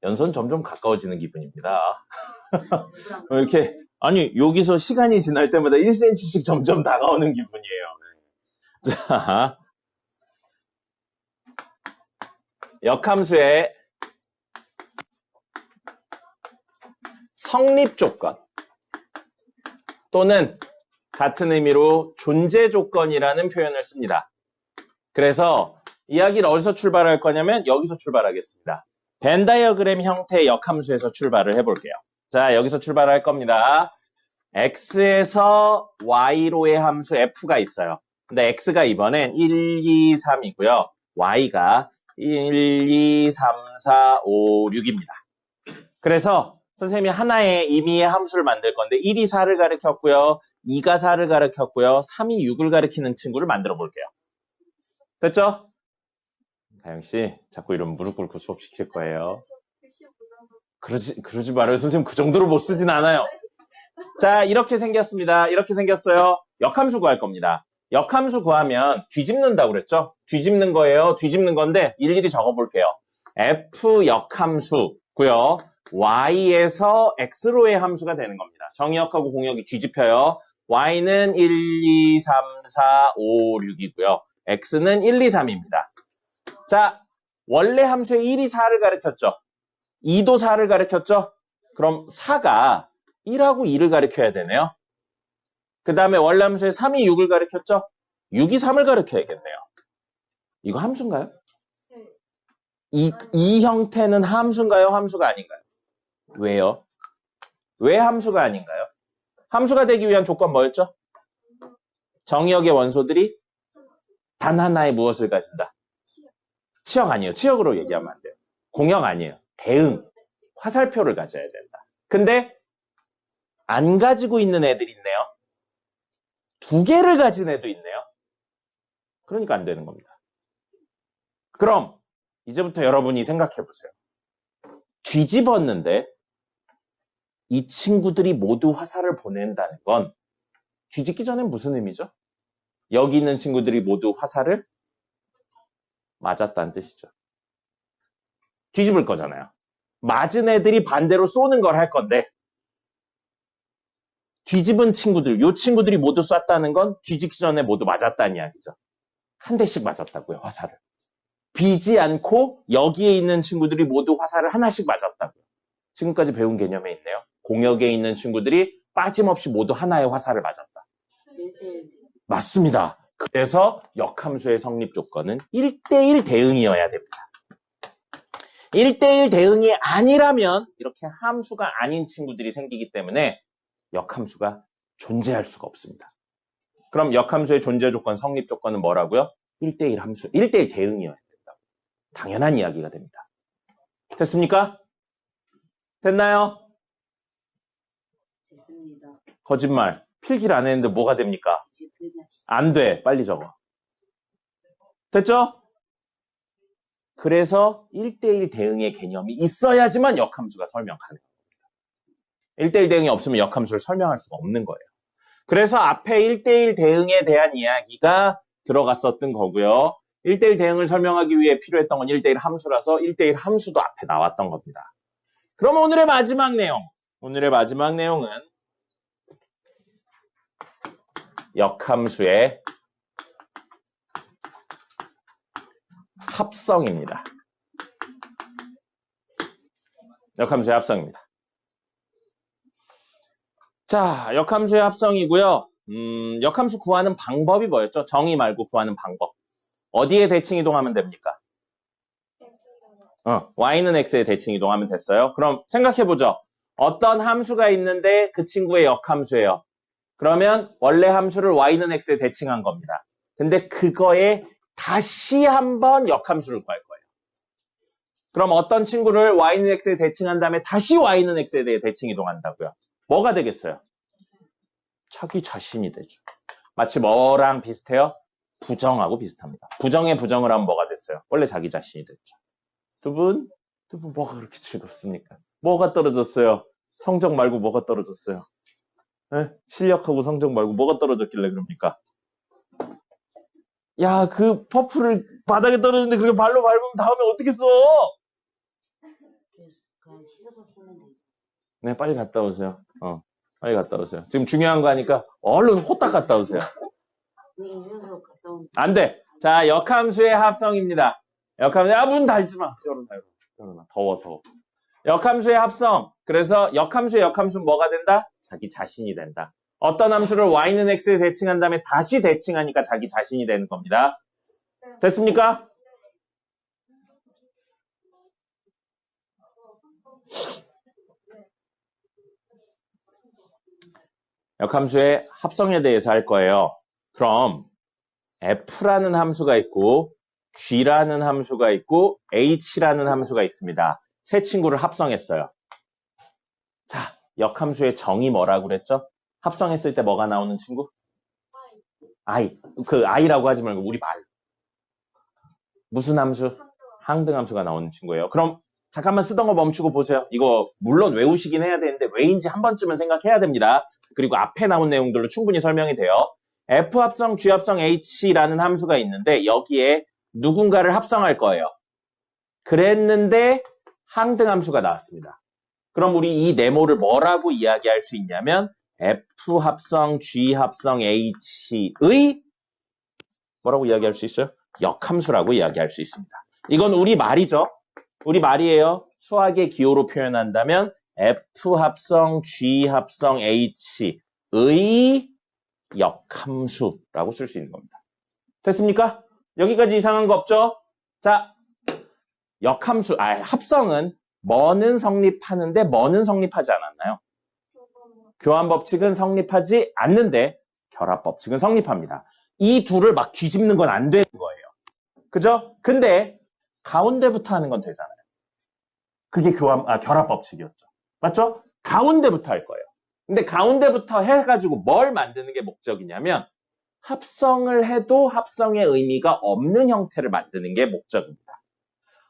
연선 점점 가까워지는 기분입니다. 이렇게 아니 여기서 시간이 지날 때마다 1cm씩 점점 다가오는 기분이에요. 자, 역함수의 성립 조건 또는 같은 의미로 존재 조건이라는 표현을 씁니다. 그래서 이야기를 어디서 출발할 거냐면 여기서 출발하겠습니다. 벤 다이어그램 형태의 역함수에서 출발을 해볼게요. 자, 여기서 출발할 겁니다. x에서 y로의 함수 f가 있어요. 근데 x가 이번엔 1, 2, 3이고요. y가 1, 2, 3, 4, 5, 6입니다. 그래서 선생님이 하나의 임의의 함수를 만들 건데 1이 4를 가리켰고요. 2가 4를 가리켰고요. 3이 6을 가리키는 친구를 만들어 볼게요. 됐죠? 가영씨, 자꾸 이러면 무릎 꿇고 수업시킬 거예요. 그러지 말아요. 선생님 그 정도로 못 쓰진 않아요. 자, 이렇게 생겼습니다. 이렇게 생겼어요. 역함수 구할 겁니다. 역함수 구하면 뒤집는다고 그랬죠? 뒤집는 거예요. 뒤집는 건데 일일이 적어볼게요. f 역함수고요. y에서 x로의 함수가 되는 겁니다. 정의역하고 공역이 뒤집혀요. y는 1, 2, 3, 4, 5, 6이고요. x는 1, 2, 3입니다. 자, 원래 함수에 1이 4를 가리켰죠? 2도 4를 가리켰죠? 그럼 4가 1하고 2를 가리켜야 되네요. 그 다음에 원래 함수에 3이 6을 가리켰죠? 6이 3을 가리켜야겠네요. 이거 함수인가요? 이 형태는 함수인가요? 함수가 아닌가요? 왜요? 왜 함수가 아닌가요? 함수가 되기 위한 조건 뭐였죠? 정의역의 원소들이 단 하나의 무엇을 가진다? 치역 아니에요. 치역으로 얘기하면 안 돼요. 공역 아니에요. 대응, 화살표를 가져야 된다. 근데 안 가지고 있는 애들이 있네요. 2개를 가진 애도 있네요. 그러니까 안 되는 겁니다. 그럼 이제부터 여러분이 생각해 보세요. 뒤집었는데 이 친구들이 모두 화살을 보낸다는 건 뒤집기 전엔 무슨 의미죠? 여기 있는 친구들이 모두 화살을 맞았다는 뜻이죠. 뒤집을 거잖아요. 맞은 애들이 반대로 쏘는 걸 할 건데 뒤집은 친구들, 이 친구들이 모두 쐈다는 건 뒤집기 전에 모두 맞았다는 이야기죠. 한 대씩 맞았다고요, 화살을. 비지 않고 여기에 있는 친구들이 모두 화살을 하나씩 맞았다고요. 지금까지 배운 개념에 있네요. 공역에 있는 친구들이 빠짐없이 모두 하나의 화살을 맞았다. 1대1. 맞습니다. 그래서 역함수의 성립 조건은 1대1 대응이어야 됩니다. 1대1 대응이 아니라면 이렇게 함수가 아닌 친구들이 생기기 때문에 역함수가 존재할 수가 없습니다. 그럼 역함수의 존재 조건, 성립 조건은 뭐라고요? 1대1 함수, 1대1 대응이어야 된다. 당연한 이야기가 됩니다. 됐습니까? 됐나요? 됐습니다. 거짓말. 필기를 안 했는데 뭐가 됩니까? 이제 필기하시죠. 안 돼. 빨리 적어. 됐죠? 그래서 1대1 대응의 개념이 있어야지만 역함수가 설명 가능합니다. 1대1 대응이 없으면 역함수를 설명할 수가 없는 거예요. 그래서 앞에 1대1 대응에 대한 이야기가 들어갔었던 거고요. 1대1 대응을 설명하기 위해 필요했던 건 1대1 함수라서 1대1 함수도 앞에 나왔던 겁니다. 그럼 오늘의 마지막 내용. 오늘의 마지막 내용은 역함수의 합성입니다. 역함수의 합성입니다. 자, 역함수의 합성이고요. 역함수 구하는 방법이 뭐였죠? 정의 말고 구하는 방법. 어디에 대칭 이동하면 됩니까? y는 x에 대칭 이동하면 됐어요. 그럼 생각해보죠. 어떤 함수가 있는데 그 친구의 역함수예요. 그러면 원래 함수를 y는 x에 대칭한 겁니다. 근데 그거에 다시 한번 역함수를 구할 거예요. 그럼 어떤 친구를 y는 x에 대칭한 다음에 다시 y는 x에 대해 대칭 이동한다고요. 뭐가 되겠어요? 자기 자신이 되죠. 마치 뭐랑 비슷해요? 부정하고 비슷합니다. 부정에 부정을 하면 뭐가 됐어요? 원래 자기 자신이 됐죠. 두 분 뭐가 그렇게 즐겁습니까? 뭐가 떨어졌어요? 성적 말고 뭐가 떨어졌어요? 에? 실력하고 성적 말고 뭐가 떨어졌길래 그럽니까? 야, 그 퍼프를 바닥에 떨어졌는데 그렇게 발로 밟으면 다음에 어떻게 써? 그냥 씻어서 쓰면 되죠. 네, 빨리 갔다 오세요. 빨리 갔다 오세요. 지금 중요한 거 하니까 얼른 호딱 갔다 오세요. 이준수 갔다 온. 안 돼. 자, 역함수의 합성입니다. 역함수, 문 닫지 마. 열어놔. 더워. 역함수의 합성. 그래서 역함수의 역함수는 뭐가 된다? 자기 자신이 된다. 어떤 함수를 y는 x에 대칭한 다음에 다시 대칭하니까 자기 자신이 되는 겁니다. 됐습니까? 역함수의 합성에 대해서 할 거예요. 그럼 f라는 함수가 있고 g라는 함수가 있고 h라는 함수가 있습니다. 세 친구를 합성했어요. 자, 역함수의 정의 뭐라고 그랬죠? 합성했을 때 뭐가 나오는 친구? I. 그 I라고 하지 말고 우리 말. 무슨 함수? 항등함수가 나오는 친구예요. 그럼 잠깐만 쓰던 거 멈추고 보세요. 이거 물론 외우시긴 해야 되는데 왜인지 한 번쯤은 생각해야 됩니다. 그리고 앞에 나온 내용들로 충분히 설명이 돼요. F 합성 G 합성 H라는 함수가 있는데 여기에 누군가를 합성할 거예요. 그랬는데 항등함수가 나왔습니다. 그럼 우리 이 네모를 뭐라고 이야기할 수 있냐면 F 합성 G 합성 H의 뭐라고 이야기할 수 있어요? 역함수라고 이야기할 수 있습니다. 이건 우리 말이죠. 우리 말이에요. 수학의 기호로 표현한다면 F 합성 G 합성 H의 역함수라고 쓸 수 있는 겁니다. 됐습니까? 여기까지 이상한 거 없죠? 자, 합성은 뭐는 성립하는데 뭐는 성립하지 않았나요? 교환 법칙은 성립하지 않는데 결합 법칙은 성립합니다. 이 둘을 막 뒤집는 건 안 되는 거예요. 그죠? 근데 가운데부터 하는 건 되잖아요. 그게 결합 법칙이었죠. 맞죠? 가운데부터 할 거예요. 근데 가운데부터 해가지고 뭘 만드는 게 목적이냐면 합성을 해도 합성의 의미가 없는 형태를 만드는 게 목적입니다.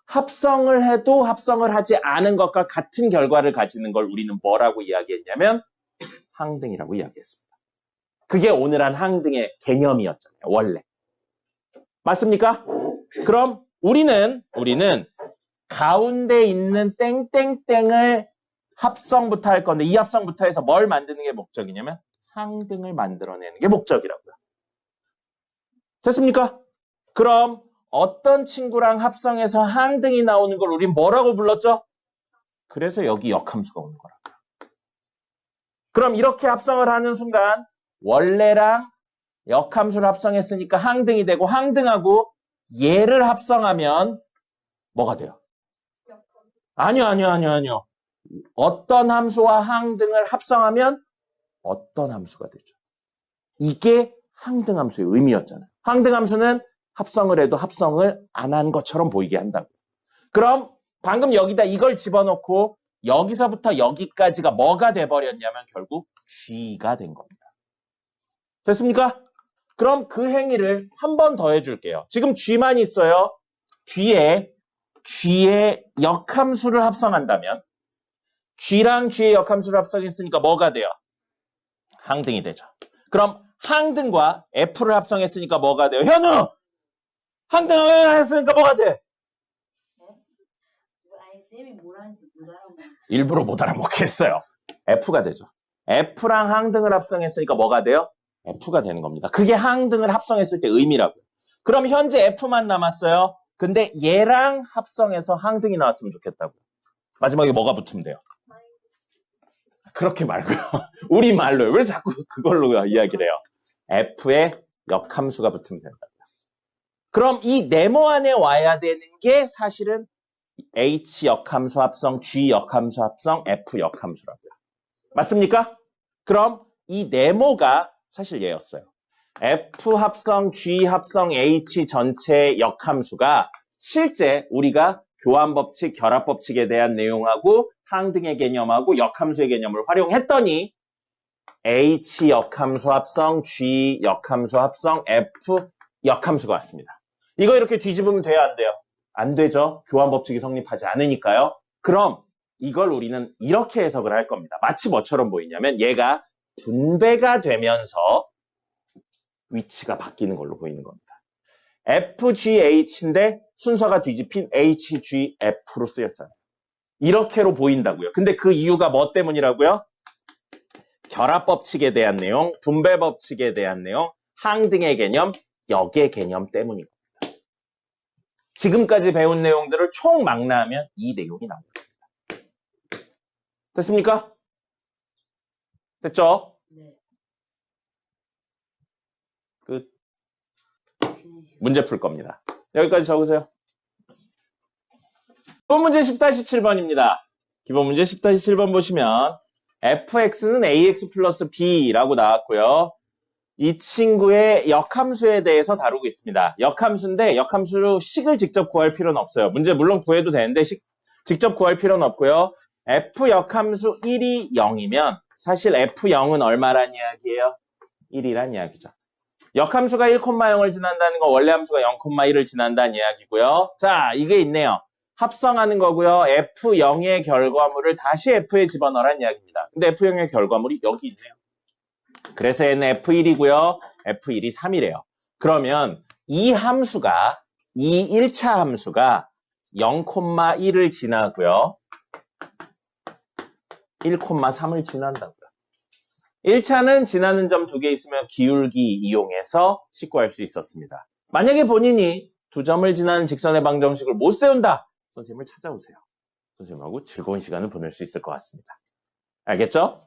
합성을 해도 합성을 하지 않은 것과 같은 결과를 가지는 걸 우리는 뭐라고 이야기했냐면 항등이라고 이야기했습니다. 그게 오늘 한 항등의 개념이었잖아요. 원래. 맞습니까? 그럼 우리는 가운데 있는 땡땡땡을 합성부터 할 건데 이 합성부터 해서 뭘 만드는 게 목적이냐면 항등을 만들어내는 게 목적이라고요. 됐습니까? 그럼 어떤 친구랑 합성해서 항등이 나오는 걸 우린 뭐라고 불렀죠? 그래서 여기 역함수가 오는 거라고요. 그럼 이렇게 합성을 하는 순간 원래랑 역함수를 합성했으니까 항등이 되고 항등하고 얘를 합성하면 뭐가 돼요? 아니요. 어떤 함수와 항등을 합성하면 어떤 함수가 되죠? 이게 항등함수의 의미였잖아요. 항등함수는 합성을 해도 합성을 안 한 것처럼 보이게 한다고. 그럼 방금 여기다 이걸 집어넣고 여기서부터 여기까지가 뭐가 돼버렸냐면 결국 G가 된 겁니다. 됐습니까? 그럼 그 행위를 한 번 더 해줄게요. 지금 G만 있어요. 뒤에 G의 역함수를 합성한다면 G랑 G의 역함수를 합성했으니까 뭐가 돼요? 항등이 되죠. 그럼 항등과 F를 합성했으니까 뭐가 돼요? 현우! 항등을 했으니까 뭐가 돼? 아니 쌤이 뭐라는지 못 알아먹었어. 일부러 못 알아먹겠어요. F가 되죠. F랑 항등을 합성했으니까 뭐가 돼요? F가 되는 겁니다. 그게 항등을 합성했을 때 의미라고요. 그럼 현재 F만 남았어요. 근데 얘랑 합성해서 항등이 나왔으면 좋겠다고요. 마지막에 뭐가 붙으면 돼요? 그렇게 말고요. 우리 말로요. 왜 자꾸 그걸로 이야기를 해요? F에 역함수가 붙으면 된다. 그럼 이 네모 안에 와야 되는 게 사실은 H 역함수 합성, G 역함수 합성, F 역함수라고요. 맞습니까? 그럼 이 네모가 사실 얘였어요. F 합성, G 합성, H 전체의 역함수가 실제 우리가 교환법칙, 결합법칙에 대한 내용하고 항등의 개념하고 역함수의 개념을 활용했더니 H 역함수 합성, G 역함수 합성, F 역함수가 왔습니다. 이거 이렇게 뒤집으면 돼요, 안 돼요? 안 되죠. 교환법칙이 성립하지 않으니까요. 그럼 이걸 우리는 이렇게 해석을 할 겁니다. 마치 뭐처럼 보이냐면 얘가 분배가 되면서 위치가 바뀌는 걸로 보이는 겁니다. FGH인데 순서가 뒤집힌 HGF로 쓰였잖아요. 이렇게로 보인다고요. 근데 그 이유가 뭐 때문이라고요? 결합법칙에 대한 내용, 분배법칙에 대한 내용, 항등의 개념, 역의 개념 때문입니다. 지금까지 배운 내용들을 총 망라하면 이 내용이 나옵니다. 됐습니까? 됐죠? 네. 끝. 문제 풀 겁니다. 여기까지 적으세요. 기본 문제 10-7번입니다. 기본 문제 10-7번 보시면 fx는 ax 플러스 b라고 나왔고요. 이 친구의 역함수에 대해서 다루고 있습니다. 역함수인데 역함수로 식을 직접 구할 필요는 없어요. 문제 물론 구해도 되는데 직접 구할 필요는 없고요. f 역함수 1이 0이면 사실 f0은 얼마란 이야기예요? 1이란 이야기죠. 역함수가 1,0을 지난다는 건 원래 함수가 0,1을 지난다는 이야기고요. 자, 이게 있네요. 합성하는 거고요. f0의 결과물을 다시 f에 집어넣으라는 이야기입니다. 근데 f0의 결과물이 여기 있네요. 그래서 얘는 f1이고요. f1이 3이래요. 그러면 이 함수가, 이 1차 함수가 0,1을 지나고요. 1,3을 지난다고요. 1차는 지나는 점 2개 있으면 기울기 이용해서 식구할 수 있었습니다. 만약에 본인이 2점을 지나는 직선의 방정식을 못 세운다. 선생님을 찾아오세요. 선생님하고 즐거운 시간을 보낼 수 있을 것 같습니다. 알겠죠?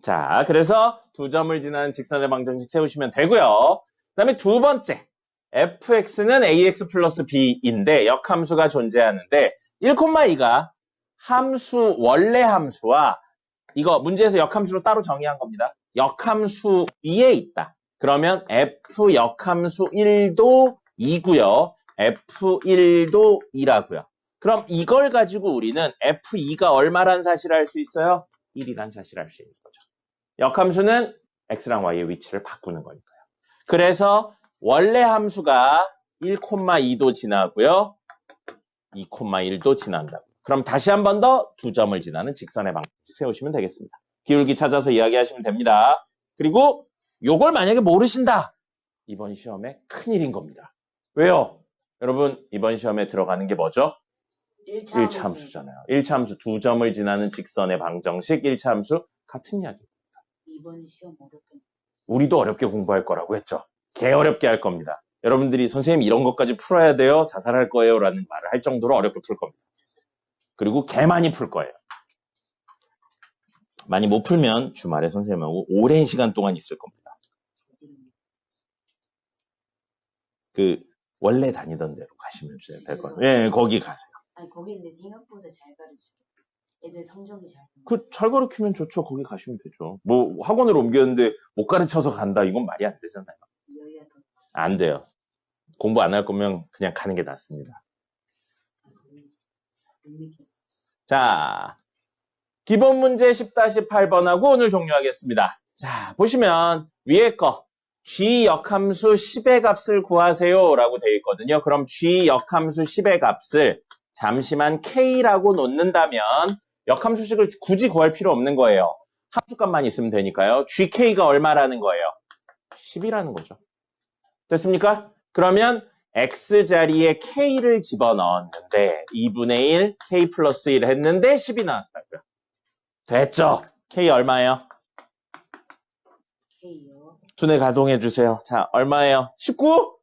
자, 그래서 2점을 지나는 직선의 방정식 세우시면 되고요. 그 다음에 두 번째, fx는 ax 플러스 b인데 역함수가 존재하는데 1,2가 함수, 원래 함수와 이거 문제에서 역함수로 따로 정의한 겁니다. 역함수 위에 있다. 그러면 f 역함수 1도 2고요. f1도 2라고요. 그럼 이걸 가지고 우리는 f2가 얼마란 사실을 알 수 있어요? 1이란 사실을 알 수 있는 거죠. 역함수는 x랑 y의 위치를 바꾸는 거니까요. 그래서 원래 함수가 1,2도 지나고요. 2,1도 지난다고. 그럼 다시 한 번 더 2점을 지나는 직선의 방정식 세우시면 되겠습니다. 기울기 찾아서 이야기하시면 됩니다. 그리고 요걸 만약에 모르신다. 이번 시험에 큰일인 겁니다. 왜요? 여러분 이번 시험에 들어가는 게 뭐죠? 1차 함수잖아요. 1차 함수 2점을 지나는 직선의 방정식 1차 함수 같은 이야기입니다. 이번 시험 어렵겠네. 우리도 어렵게 공부할 거라고 했죠. 개 어렵게 할 겁니다. 여러분들이 선생님 이런 것까지 풀어야 돼요. 자살할 거예요. 라는 말을 할 정도로 어렵게 풀 겁니다. 그리고 개 많이 풀 거예요. 많이 못 풀면 주말에 선생님하고 오랜 시간 동안 있을 겁니다. 그 원래 다니던 데로 가시면 될 거예요. 예, 거기 가세요. 아니 거기 근데 생각보다 잘 가르쳐. 애들 성적이 잘. 잘 가르치면 좋죠. 거기 가시면 되죠. 뭐 학원을 옮겼는데 못 가르쳐서 간다. 이건 말이 안 되잖아요. 여기가 더. 안 돼요. 공부 안 할 거면 그냥 가는 게 낫습니다. 자, 기본 문제 10-8번하고 오늘 종료하겠습니다. 자, 보시면 위에 거 g 역함수 10의 값을 구하세요 라고 되어 있거든요. 그럼 g 역함수 10의 값을 잠시만 k라고 놓는다면 역함수식을 굳이 구할 필요 없는 거예요. 함수값만 있으면 되니까요. gk가 얼마라는 거예요? 10이라는 거죠. 됐습니까? 그러면 x 자리에 k를 집어넣었는데 2분의 1 k 플러스 1 했는데 10이 나왔다고요. 됐죠? k 얼마예요? K요. 두뇌 가동해 주세요. 자, 얼마예요? 19?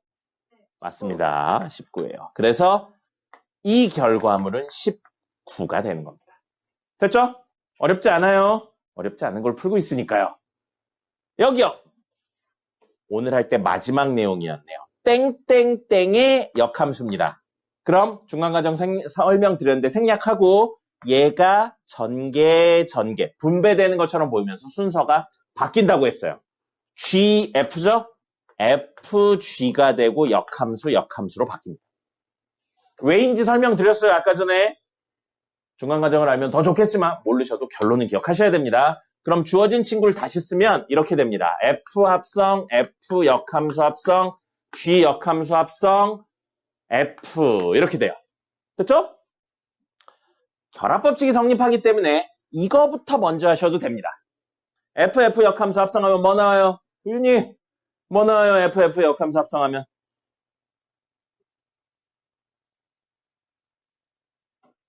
맞습니다. 19예요. 그래서 이 결과물은 19가 되는 겁니다. 됐죠? 어렵지 않아요. 어렵지 않은 걸 풀고 있으니까요. 여기요. 오늘 할 때 마지막 내용이었네요. 땡땡땡의 역함수입니다. 그럼 중간과정 설명드렸는데 생략하고 얘가 전개 분배되는 것처럼 보이면서 순서가 바뀐다고 했어요. GF죠? FG가 되고 역함수로 바뀝니다. 왜인지 설명드렸어요. 아까 전에. 중간과정을 알면 더 좋겠지만 모르셔도 결론은 기억하셔야 됩니다. 그럼 주어진 친구를 다시 쓰면 이렇게 됩니다. F 합성, F 역함수 합성, G 역함수 합성, F 이렇게 돼요. 됐죠? 결합법칙이 성립하기 때문에 이거부터 먼저 하셔도 됩니다. F 역함수 합성하면 뭐 나와요? 유니 뭐 나와요? F 역함수 합성하면?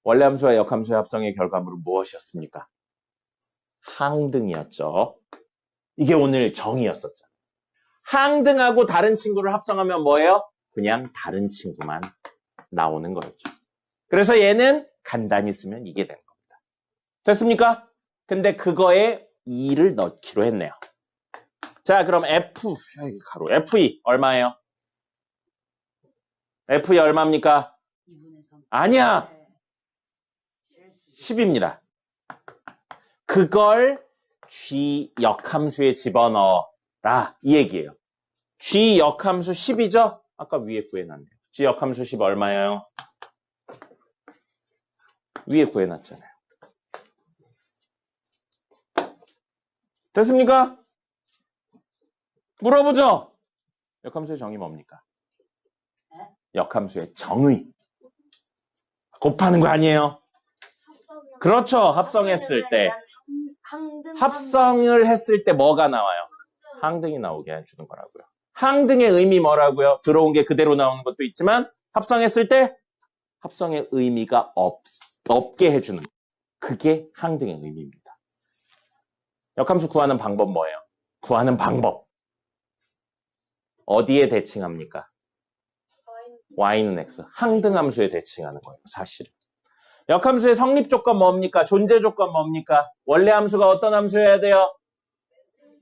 원래 함수와 역함수의 합성의 결과물은 무엇이었습니까? 항등이었죠. 이게 오늘 정의였었죠. 항등하고 다른 친구를 합성하면 뭐예요? 그냥 다른 친구만 나오는 거였죠. 그래서 얘는 간단히 쓰면 이게 되는 겁니다. 됐습니까? 근데 그거에 2를 넣기로 했네요. 자, 그럼 F2 얼마예요? F2 얼마입니까? 2분의 3. 아니야. 10입니다. 그걸 G 역함수에 집어넣어라 이 얘기예요. G 역함수 10이죠? 아까 위에 구해놨네요. G 역함수 10 얼마예요? 위에 구해놨잖아요. 됐습니까? 물어보죠. 역함수의 정의 뭡니까? 역함수의 정의. 곱하는 거 아니에요? 그렇죠. 합성했을 때. 합성을 했을 때 뭐가 나와요? 항등이 나오게 해주는 거라고요. 항등의 의미 뭐라고요? 들어온 게 그대로 나오는 것도 있지만 합성했을 때 합성의 의미가 없게 해주는 거. 그게 항등의 의미입니다. 역함수 구하는 방법 뭐예요? 구하는 방법. 어디에 대칭합니까? y는 x. 항등함수에 대칭하는 거예요. 사실은. 역함수의 성립 조건 뭡니까? 존재 조건 뭡니까? 원래 함수가 어떤 함수여야 돼요?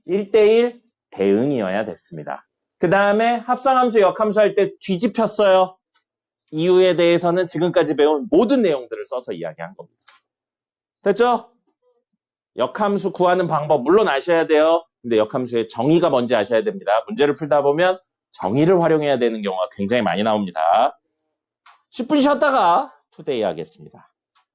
1대1 대응이어야 됐습니다. 그 다음에 합성함수 역함수 할 때 뒤집혔어요. 이유에 대해서는 지금까지 배운 모든 내용들을 써서 이야기한 겁니다. 됐죠? 역함수 구하는 방법 물론 아셔야 돼요. 근데 역함수의 정의가 뭔지 아셔야 됩니다. 문제를 풀다 보면 정의를 활용해야 되는 경우가 굉장히 많이 나옵니다. 10분 쉬었다가 투데이 하겠습니다.